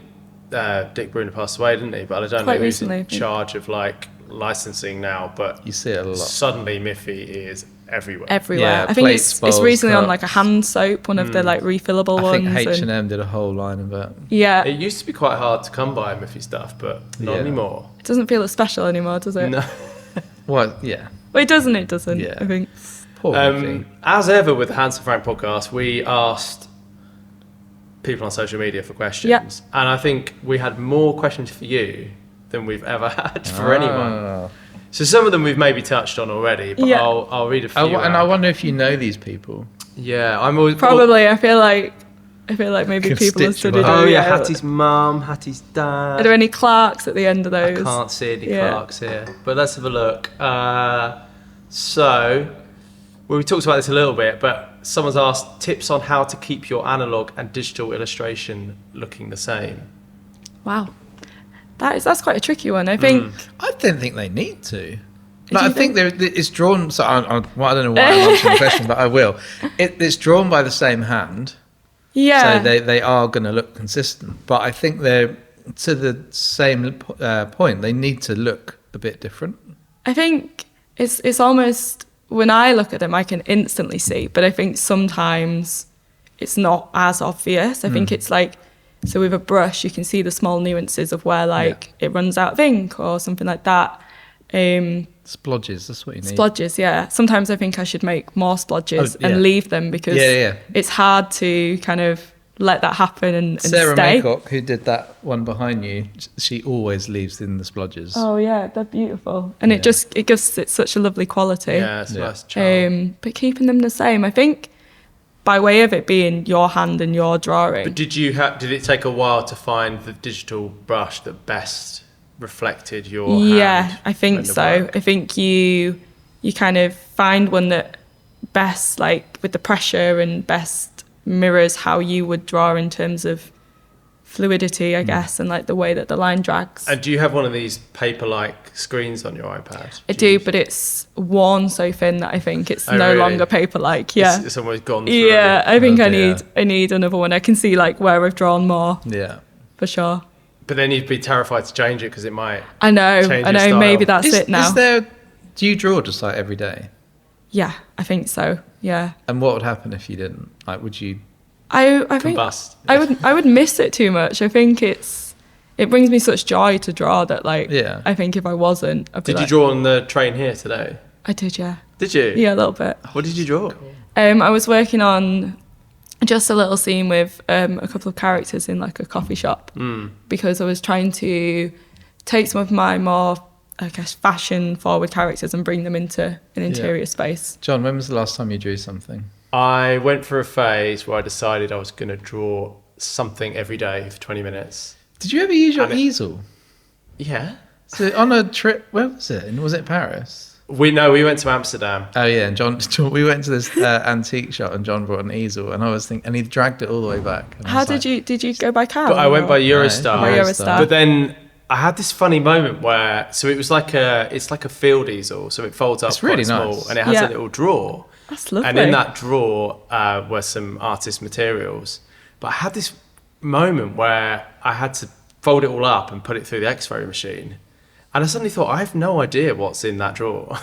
S1: Dick Bruner passed away, didn't he? But I don't
S3: Quite
S1: know who's
S3: recently, I
S1: in
S3: think.
S1: charge of like licensing now, but
S2: You see it a lot.
S1: suddenly Miffy is everywhere.
S3: Everywhere.
S2: Yeah,
S3: I think
S2: plates,
S3: it's
S2: bowls,
S3: recently on like a
S2: cups.
S3: hand soap, one of the like refillable
S2: I
S3: ones.
S2: think
S3: and-
S2: H&M did a whole line of it.
S3: yeah,
S1: It used to be quite hard to come by Miffy stuff, but not
S2: Yeah.
S1: anymore.
S3: it doesn't feel as special anymore, does it?
S1: No.
S2: Well, yeah.
S3: Well, it doesn't.
S2: Yeah.
S3: I think.
S2: Poor Miffy.
S1: As ever with the Handsome Frank podcast, we asked people on social media for questions.
S3: Yeah.
S1: And I think we had more questions for you than we've ever had for anyone. So some of them we've maybe touched on already, but
S3: Yeah.
S1: I'll read a few.
S2: And I wonder if you know these people.
S1: Yeah, I'm always
S3: Probably. I feel like maybe
S2: Can
S3: people have
S2: stitch
S3: studied.
S2: them up.
S1: Oh yeah, Hattie's mum, Hattie's dad.
S3: Are there any Clarks at the end of
S1: I
S3: those?
S1: can't see any
S3: Yeah.
S1: Clarks here, but let's have a look. Well, we talked about this a little bit, but someone's asked tips on how to keep your analog and digital illustration looking the same.
S3: Wow, that's quite a tricky one. I think.
S2: I don't think they need to.
S3: you
S2: Like, I think it's drawn. So I don't know why I'm answering the question, but I will. It's drawn by the same hand,
S3: Yeah.
S2: so they are going to look consistent. But I think they're to the same point. They need to look a bit different.
S3: I think it's almost, when I look at them, I can instantly see, but I think sometimes it's not as obvious. I think it's like, so with a brush, you can see the small nuances of where it runs out of ink or something like that.
S2: Splodges, that's what you need.
S3: Splodges, yeah. Sometimes I think I should make more splodges
S2: yeah.
S3: and leave them because it's hard to kind of let that happen and
S2: Sarah
S3: stay.
S2: Maycock, who did that one behind you, she always leaves in the splodges.
S3: Oh yeah, they're beautiful, and it gives it such a lovely quality.
S1: Yeah, it's a nice charm.
S3: But keeping them the same, I think, by way of it being your hand and your drawing.
S1: But did it take a while to find the digital brush that best reflected your hand
S3: I think
S1: and the
S3: so.
S1: work?
S3: I think you kind of find one that best, like with the pressure and best mirrors how you would draw in terms of fluidity, I guess, and like the way that the line drags.
S1: And do you have one of these paper-like screens on your iPad?
S3: I do, but it's worn so thin that I think it's
S1: Oh,
S3: no
S1: really?
S3: longer paper-like. Yeah,
S1: It's almost gone through.
S3: yeah. I think
S2: Oh,
S3: I
S2: dear.
S3: need another one. I can see like where I've drawn more
S2: Yeah.
S3: for sure.
S1: But then you'd be terrified to change it because it might.
S3: I know.
S1: Change
S3: I
S1: your
S3: know.
S1: style.
S3: Maybe that's it now.
S2: Do you draw just like every day?
S3: Yeah, I think so. Yeah.
S2: And what would happen if you didn't? Like, would you?
S3: I think
S1: Combust.
S3: I would miss it too much. I think it brings me such joy to draw that I think if I wasn't, I'd be
S1: Did you draw on the train here today?
S3: I did, yeah.
S1: Did you?
S3: Yeah, a little bit.
S1: What did you draw?
S3: I was working on just a little scene with a couple of characters in like a coffee shop because I was trying to take some of my more, I guess, fashion forward characters and bring them into an interior space.
S2: John, when was the last time you drew something?
S1: I went for a phase where I decided I was going to draw something every day for 20 minutes.
S2: Did you ever use your
S1: And it-
S2: easel?
S1: Yeah.
S2: So on a trip, where was it? Was it Paris?
S1: We went to Amsterdam.
S2: Oh yeah, and John we went to this antique shop, and John brought an easel, and I was thinking, and he dragged it all the way back. And I
S3: How
S2: was like,
S3: did you go by car?
S1: But I went by
S3: or-
S1: Eurostar.
S3: By Eurostar.
S1: But then I had this funny moment where, so it was it's like a field easel, so it folds up
S2: It's really
S1: quite small,
S2: nice.
S1: and it has
S3: Yeah.
S1: a little drawer.
S3: That's lovely.
S1: And in that drawer were some artist materials. But I had this moment where I had to fold it all up and put it through the X-ray machine. And I suddenly thought, I have no idea what's in that drawer.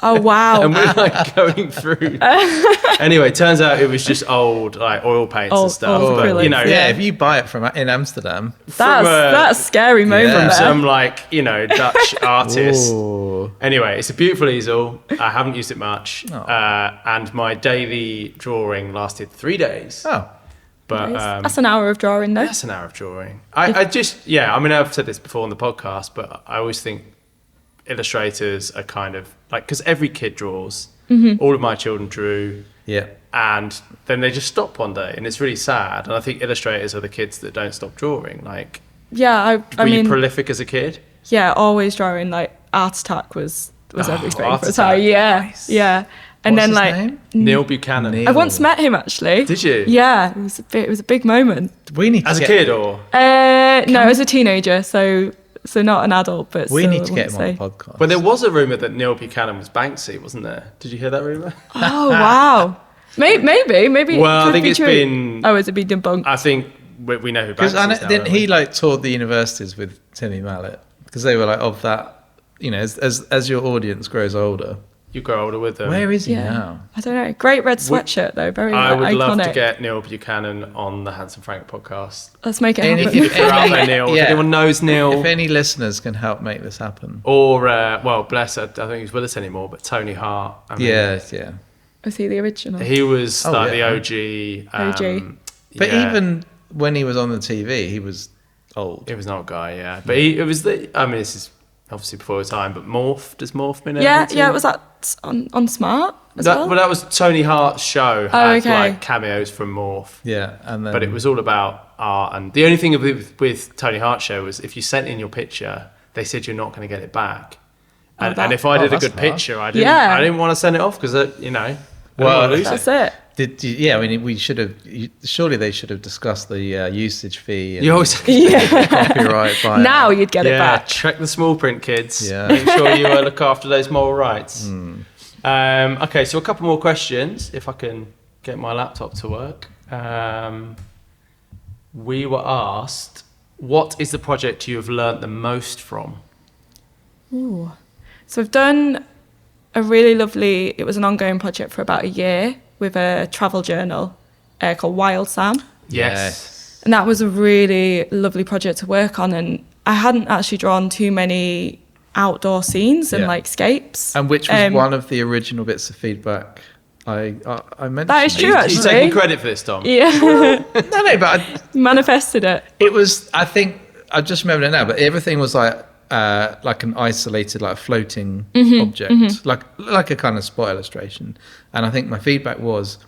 S3: Oh wow.
S1: And we're like going through. Anyway, turns out it was just old like oil paints and stuff.
S3: old
S1: But
S3: acrylics,
S1: you know,
S2: yeah, if you buy it in Amsterdam,
S3: That's a scary moment.
S2: Yeah.
S1: from
S3: there.
S1: some like Dutch artist.
S2: Ooh.
S1: Anyway, it's a beautiful easel. I haven't used it much,
S2: Oh.
S1: and my daily drawing lasted 3 days.
S2: Oh,
S1: But
S3: That's an hour of drawing though.
S1: that's an hour of drawing. I just I mean I've said this before on the podcast, but I always think illustrators are kind of like, because every kid draws. All of my children drew.
S2: yeah.
S1: And then they just stop one day, and it's really sad. And I think illustrators are the kids that don't stop drawing. Like,
S3: Yeah, I
S1: were you
S3: mean,
S1: prolific as a kid?
S3: yeah, always drawing. Like Art Attack was everything
S1: Art
S3: for the time.
S1: Attack.
S3: Yeah,
S1: Nice.
S3: yeah. And
S2: What's
S3: then
S2: his
S3: like
S2: name?
S1: Neil Buchanan.
S2: Neil.
S3: I once met him actually.
S1: Did you?
S3: Yeah, it was a big moment.
S2: We need to
S1: As a
S2: get,
S1: kid, or
S3: No, as a teenager, so not an adult, but
S2: We
S3: still,
S2: need to
S3: I
S2: get him on
S3: wouldn't
S2: the
S3: say.
S2: podcast.
S1: well, there was a rumor that Neil Buchanan was Banksy, wasn't there? Did you hear that rumor?
S3: Oh wow, maybe.
S1: Well,
S3: it
S1: I
S3: could
S1: think
S3: be
S1: it's
S3: true.
S1: been.
S3: Oh, has it been debunked?
S1: I think we know who
S2: Because
S1: Banksy is now.
S2: didn't
S1: don't
S2: he
S1: we?
S2: like toured the universities with Timmy Mallet? Because they were like of that, as your audience grows older.
S1: You grow older with them.
S2: Where is he
S3: Yeah,
S2: now?
S3: I don't know. Great red sweatshirt though, very
S1: I would
S3: iconic.
S1: love to get Neil Buchanan on the Handsome Frank podcast.
S3: Let's make it
S2: And
S3: happen.
S1: If you're out there, Neil, if anyone knows Neil,
S2: If any listeners can help make this happen.
S1: or well, bless, I don't think he's with us anymore, but Tony Hart. I mean,
S3: Was he the original?
S1: he was
S2: Oh,
S1: like
S2: yeah.
S1: the OG.
S3: OG.
S2: But
S1: yeah.
S2: even when he was on the TV, he was old.
S1: It was an old guy, yeah. But it was I mean, this is obviously before his time, but Morph, does Morph mean
S3: Yeah,
S1: anything to you?
S3: yeah. Was that on Smart as well?
S1: Well, that was Tony Hart's show. Had
S3: okay.
S1: like cameos from Morph.
S2: Yeah, and then
S1: But it was all about art. And the only thing with Tony Hart's show was if you sent in your picture, they said you're not going to get it back. And if I did a
S2: that's
S1: good
S2: hard.
S1: picture, I
S3: Yeah.
S1: didn't want to send it off because, I didn't
S2: Well,
S1: want to lose
S3: That's
S1: it.
S3: it.
S2: I mean, we should have. Surely they should have discussed the usage fee. And
S1: You always
S2: copyright. By
S3: Now you'd get it
S1: yeah,
S3: back.
S1: check the small print, kids.
S2: Yeah.
S1: Make sure you look after those moral rights. Okay, so a couple more questions, if I can get my laptop to work. We were asked, what is the project you have learnt the most from?
S3: Ooh. So I've done a really lovely, it was an ongoing project for about a year with a travel journal called Wild Sam.
S1: Yes.
S3: And that was a really lovely project to work on. And I hadn't actually drawn too many outdoor scenes and
S2: Yeah.
S3: like scapes.
S2: And which was one of the original bits of feedback I mentioned.
S3: That is true,
S1: You
S3: actually.
S1: taking credit for this, Tom?
S3: Yeah,
S2: No, but
S3: manifested it.
S2: it was. I think I just remember it now. But everything was like an isolated, like floating object, like a kind of spot illustration. And I think my feedback was,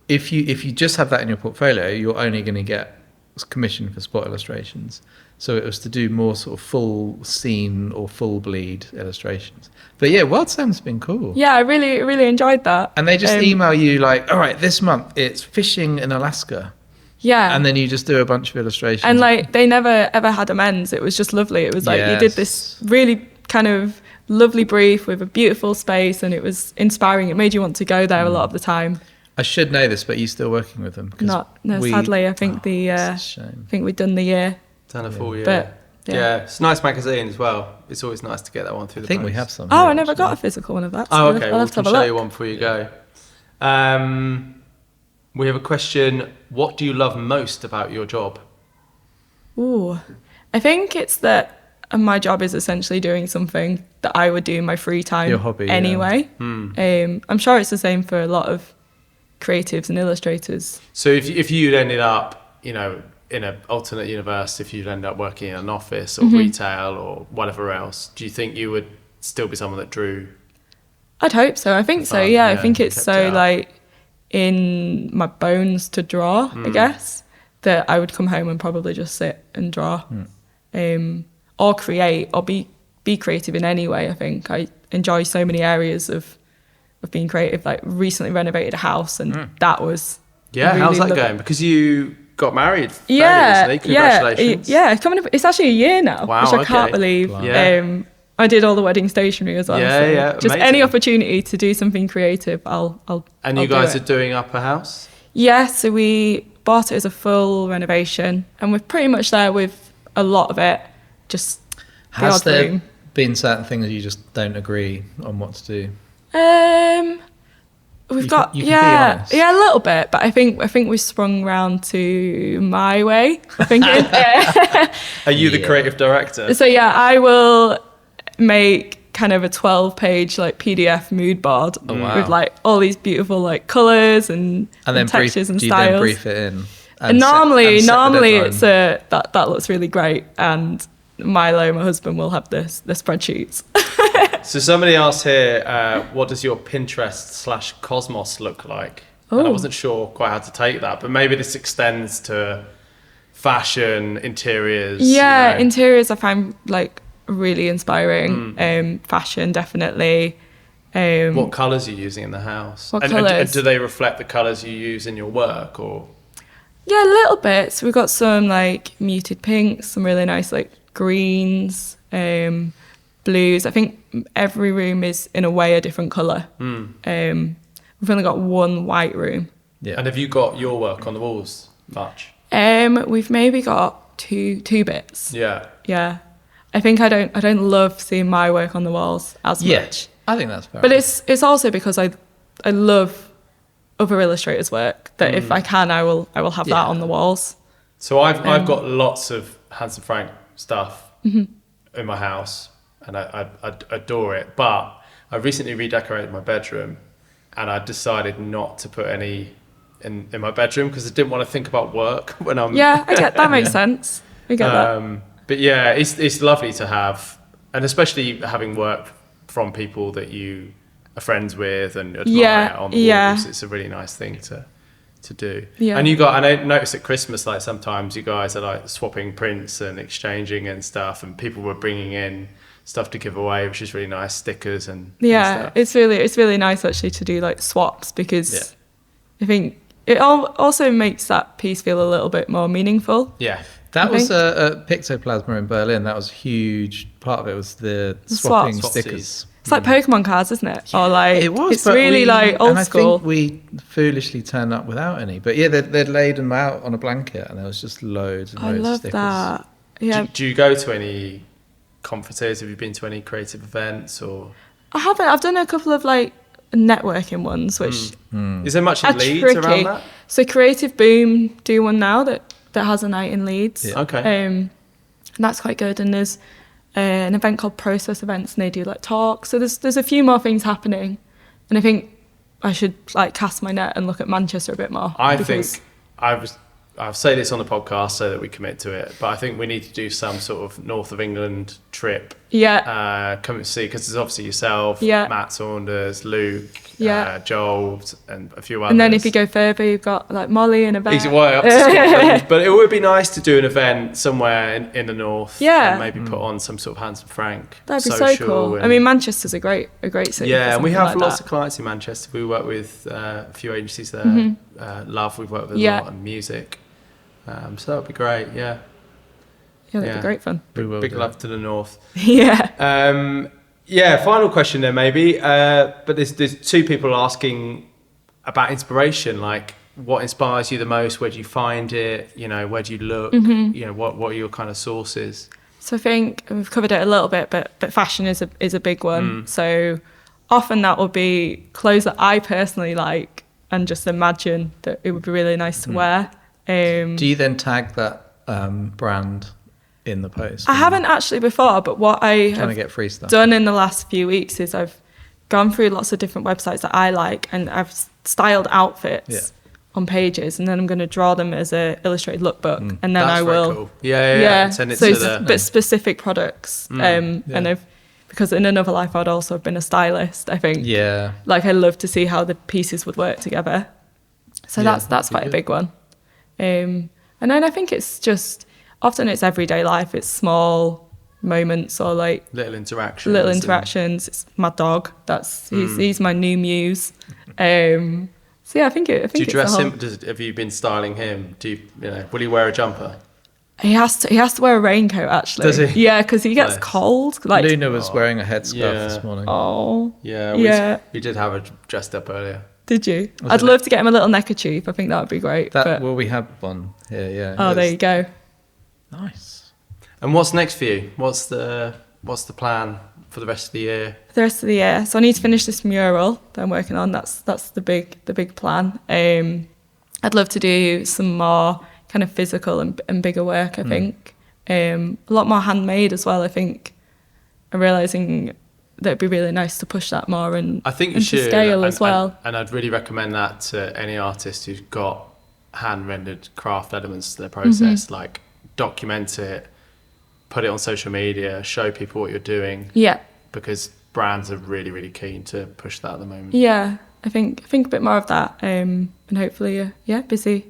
S2: if you just have that in your portfolio, you're only going to get commissioned for spot illustrations. So it was to do more sort of full scene or full bleed illustrations. But yeah, Wild Sam's been cool.
S3: Yeah, I really, really enjoyed that.
S2: And they just email you like, all right, this month it's fishing in Alaska.
S3: Yeah.
S2: And then you just do a bunch of illustrations.
S3: And like they never ever had amends. It was just lovely. It was like you did this really kind of lovely brief with a beautiful space, and it was inspiring. It made you want to go there a lot of the time.
S2: I should know this, but you're still working with them? 'Cause
S3: Sadly, I think
S2: it's a shame.
S3: I think we'd done the year.
S1: Done a full year.
S3: But,
S1: yeah, it's a nice magazine as well. It's always nice to get that one through
S2: I
S1: the
S2: think we
S1: post.
S2: have some.
S3: Oh,
S2: here,
S3: I never
S2: actually.
S3: got a physical one of that.
S1: Oh,
S3: so
S1: okay.
S3: I'll
S1: Well,
S3: have
S1: we
S3: to
S1: can
S3: have a
S1: show
S3: look.
S1: you one before you go. We have a question. What do you love most about your job?
S3: Ooh, I think it's that my job is essentially doing something that I would do in my free time
S2: Your hobby, yeah.
S3: anyway. I'm sure it's the same for a lot of creatives and illustrators.
S1: So if you'd ended up, in an alternate universe, if you'd end up working in an office or retail or whatever else, do you think you would still be someone that drew?
S3: I'd hope so. I think so.
S1: Fun,
S3: Yeah, I
S1: yeah,
S3: think it's
S1: kept
S3: so
S1: it up.
S3: like in my bones to draw, I guess, that I would come home and probably just sit and draw, or create, or be creative in any way. I think I enjoy so many areas of being creative. Like recently renovated a house, and that was
S1: Yeah,
S3: really
S1: how's that
S3: lovely.
S1: going? Because you got married fairly
S3: Yeah,
S1: recently. Congratulations.
S3: yeah. Coming up, it's actually a year now,
S1: Wow,
S3: which I can't
S1: okay.
S3: believe.
S1: Wow. Yeah.
S3: I did all the wedding stationery as well.
S1: Yeah,
S3: so
S1: yeah,
S3: just
S1: amazing.
S3: any opportunity to do something creative, I'll.
S1: And
S3: I'll
S1: you guys
S3: do
S1: are
S3: it.
S1: doing up a house?
S3: Yeah, so we bought it as a full renovation, and we're pretty much there with a lot of it. Just the
S2: Has
S3: odd
S2: there
S3: room.
S2: been certain things you just don't agree on what to do?
S3: We've
S2: You
S3: got
S2: can be honest.
S3: a little bit, but I think we swung round to my way of thinking.
S1: Are you the creative director?
S3: So yeah, I will make kind of a 12-page like PDF mood board
S2: wow.
S3: with like all these beautiful like colours and
S2: And then
S3: textures and
S2: do you
S3: styles.
S2: then brief it in?
S3: And normally
S2: set the deadline?
S3: it's that looks really great, and Milo, my husband, will have the spreadsheets.
S1: So somebody asked here, what does your Pinterest/Cosmos look like? And I
S3: Oh.
S1: wasn't sure quite how to take that, but maybe this extends to fashion, interiors.
S3: Yeah,
S1: you know.
S3: interiors I find like really inspiring. Fashion definitely.
S1: What colours are you using in the house?
S3: What
S1: and
S3: colours?
S1: do they reflect the colours you use in your work, or?
S3: Yeah, a little bit. So we've got some like muted pinks, some really nice like greens, blues. I think every room is in a way a different colour. We've only got one white room.
S2: Yeah.
S1: And have you got your work on the walls much?
S3: We've maybe got two bits.
S1: Yeah.
S3: Yeah. I think I don't love seeing my work on the walls as
S2: Yeah,
S3: much.
S2: I think that's fair.
S3: But it's also because I love other illustrators' work that if I can I will have that on the walls.
S1: So I've got lots of Handsome Frank stuff in my house, and I adore it. But I recently redecorated my bedroom, and I decided not to put any in my bedroom because I didn't want to think about work when I'm.
S3: Yeah, I get that. Makes sense. I get that.
S1: But yeah, it's lovely to have, and especially having work from people that you are friends with and admire on the walls. It's a really nice thing to do.
S3: Yeah.
S1: And I noticed at Christmas, like sometimes you guys are like swapping prints and exchanging and stuff, and people were bringing in stuff to give away, which is really nice, stickers and stuff.
S3: It's really nice actually to do like swaps because I think it also makes that piece feel a little bit more meaningful.
S1: Yeah.
S2: That was a Pictoplasma in Berlin. That was a huge part of it. Was the swapping
S3: swaps.
S2: stickers.
S3: It's like Pokemon cards, isn't it? Or like
S2: It was.
S3: It's really like old
S2: and
S3: school.
S2: I think we foolishly turned up without any. But yeah, they'd laid them out on a blanket, and there was just loads and
S3: I
S2: loads of
S3: love
S2: stickers.
S3: that. Yeah,
S1: Do you go to any conferences? Have you been to any creative events or?
S3: I haven't. I've done a couple of like networking ones, which
S1: Is there much
S3: are
S1: in Leeds
S3: tricky.
S1: around that?
S3: So Creative Boom do one now that has a night in Leeds.
S2: Yeah.
S1: Okay.
S3: And that's quite good. And there's an event called Process Events, and they do like talks. So there's a few more things happening, and I think I should like cast my net and look at Manchester a bit more.
S1: I
S3: because-
S1: think I'll say this on the podcast so that we commit to it, but I think we need to do some sort of north of England trip.
S3: Yeah,
S1: Come and see, because there's obviously yourself,
S3: Yeah.
S1: Matt Saunders, Luke,
S3: Yeah.
S1: Joel, and a few others.
S3: and then if you go further, you've got like Molly and a
S1: He's
S3: bit.
S1: way up to Scotland, but it would be nice to do an event somewhere in the north.
S3: Yeah.
S1: And maybe put on some sort of Handsome Frank.
S3: That'd be so
S1: social
S3: cool.
S1: and-
S3: I mean, Manchester's a great city.
S1: yeah,
S3: for
S1: and we
S3: something
S1: have
S3: like
S1: lots
S3: that.
S1: of clients in Manchester. We work with a few agencies there. Love, we've worked with a
S3: Yeah.
S1: lot, and music. So that'd be great. Yeah,
S3: Yeah, that'd be great fun.
S2: We will
S1: big
S2: do.
S1: love to the north.
S3: Yeah.
S1: Yeah, final question then maybe. But there's two people asking about inspiration. Like, what inspires you the most? Where do you find it? You know, where do you look? You know, what are your kind of sources?
S3: So I think we've covered it a little bit, but fashion is a big one. So often that will be clothes that I personally like and just imagine that it would be really nice to wear.
S2: Do you then tag that brand in the post?
S3: I haven't actually before, but what I
S2: Trying to
S3: have
S2: get free stuff.
S3: done in the last few weeks is I've gone through lots of different websites that I like, and I've styled outfits on pages, and then I'm going to draw them as a illustrated lookbook, and then
S1: That's
S3: I
S1: very
S3: will
S1: cool. Yeah. And send it
S3: so
S1: to
S3: it's
S1: the.
S3: but specific products, and because in another life I'd also have been a stylist. I think
S2: Yeah.
S3: like I love to see how the pieces would work together. So
S2: Yeah,
S3: that's quite a big one. And then I think it's just often it's everyday life. It's small moments or like
S1: Little interactions.
S3: little interactions. It's my dog. He's my new muse. So yeah, I think
S1: Do you
S3: it's
S1: dress
S3: the whole,
S1: him? Have you been styling him? Will he wear a jumper?
S3: He has to wear a raincoat actually.
S1: Does he?
S3: Yeah, because he gets
S1: Nice.
S3: cold. Like
S2: Luna was wearing a headscarf
S1: Yeah.
S2: this morning.
S3: oh,
S1: Yeah.
S3: Yeah.
S1: We did have her dressed up earlier.
S3: did you?
S2: Was
S3: I'd
S2: it-
S3: love to get him a little neckerchief. I think that would be great. but,
S2: Well, we had one here, yeah.
S3: oh,
S2: It
S3: there
S2: was
S3: you go.
S2: Nice.
S1: And what's next for you? What's the plan for the rest of the year?
S3: For the rest of the year. So I need to finish this mural that I'm working on. That's the big plan. I'd love to do some more kind of physical and bigger work. I think a lot more handmade as well. I think I'm realizing that it'd be really nice to push that more and
S1: I think you
S3: and
S1: should
S3: to scale as well.
S1: And I'd really recommend that to any artist who's got hand rendered craft elements to their process.
S3: Mm-hmm.
S1: Like, document it, put it on social media, show people what you're doing,
S3: Yeah,
S1: because brands are really, really keen to push that at the moment.
S3: yeah. I think a bit more of that, and hopefully, busy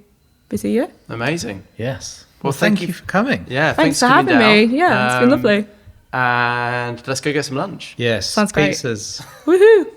S3: year.
S1: Amazing.
S2: Yes.
S1: Well,
S2: Well,
S1: thank
S2: thank you
S1: you
S2: for coming.
S1: Yeah,
S3: Thanks for
S1: coming
S3: having me.
S1: down.
S3: Yeah, it's been lovely.
S1: And let's go get some lunch.
S2: Yes.
S3: Sounds great.
S2: Pizzas.
S3: Woohoo!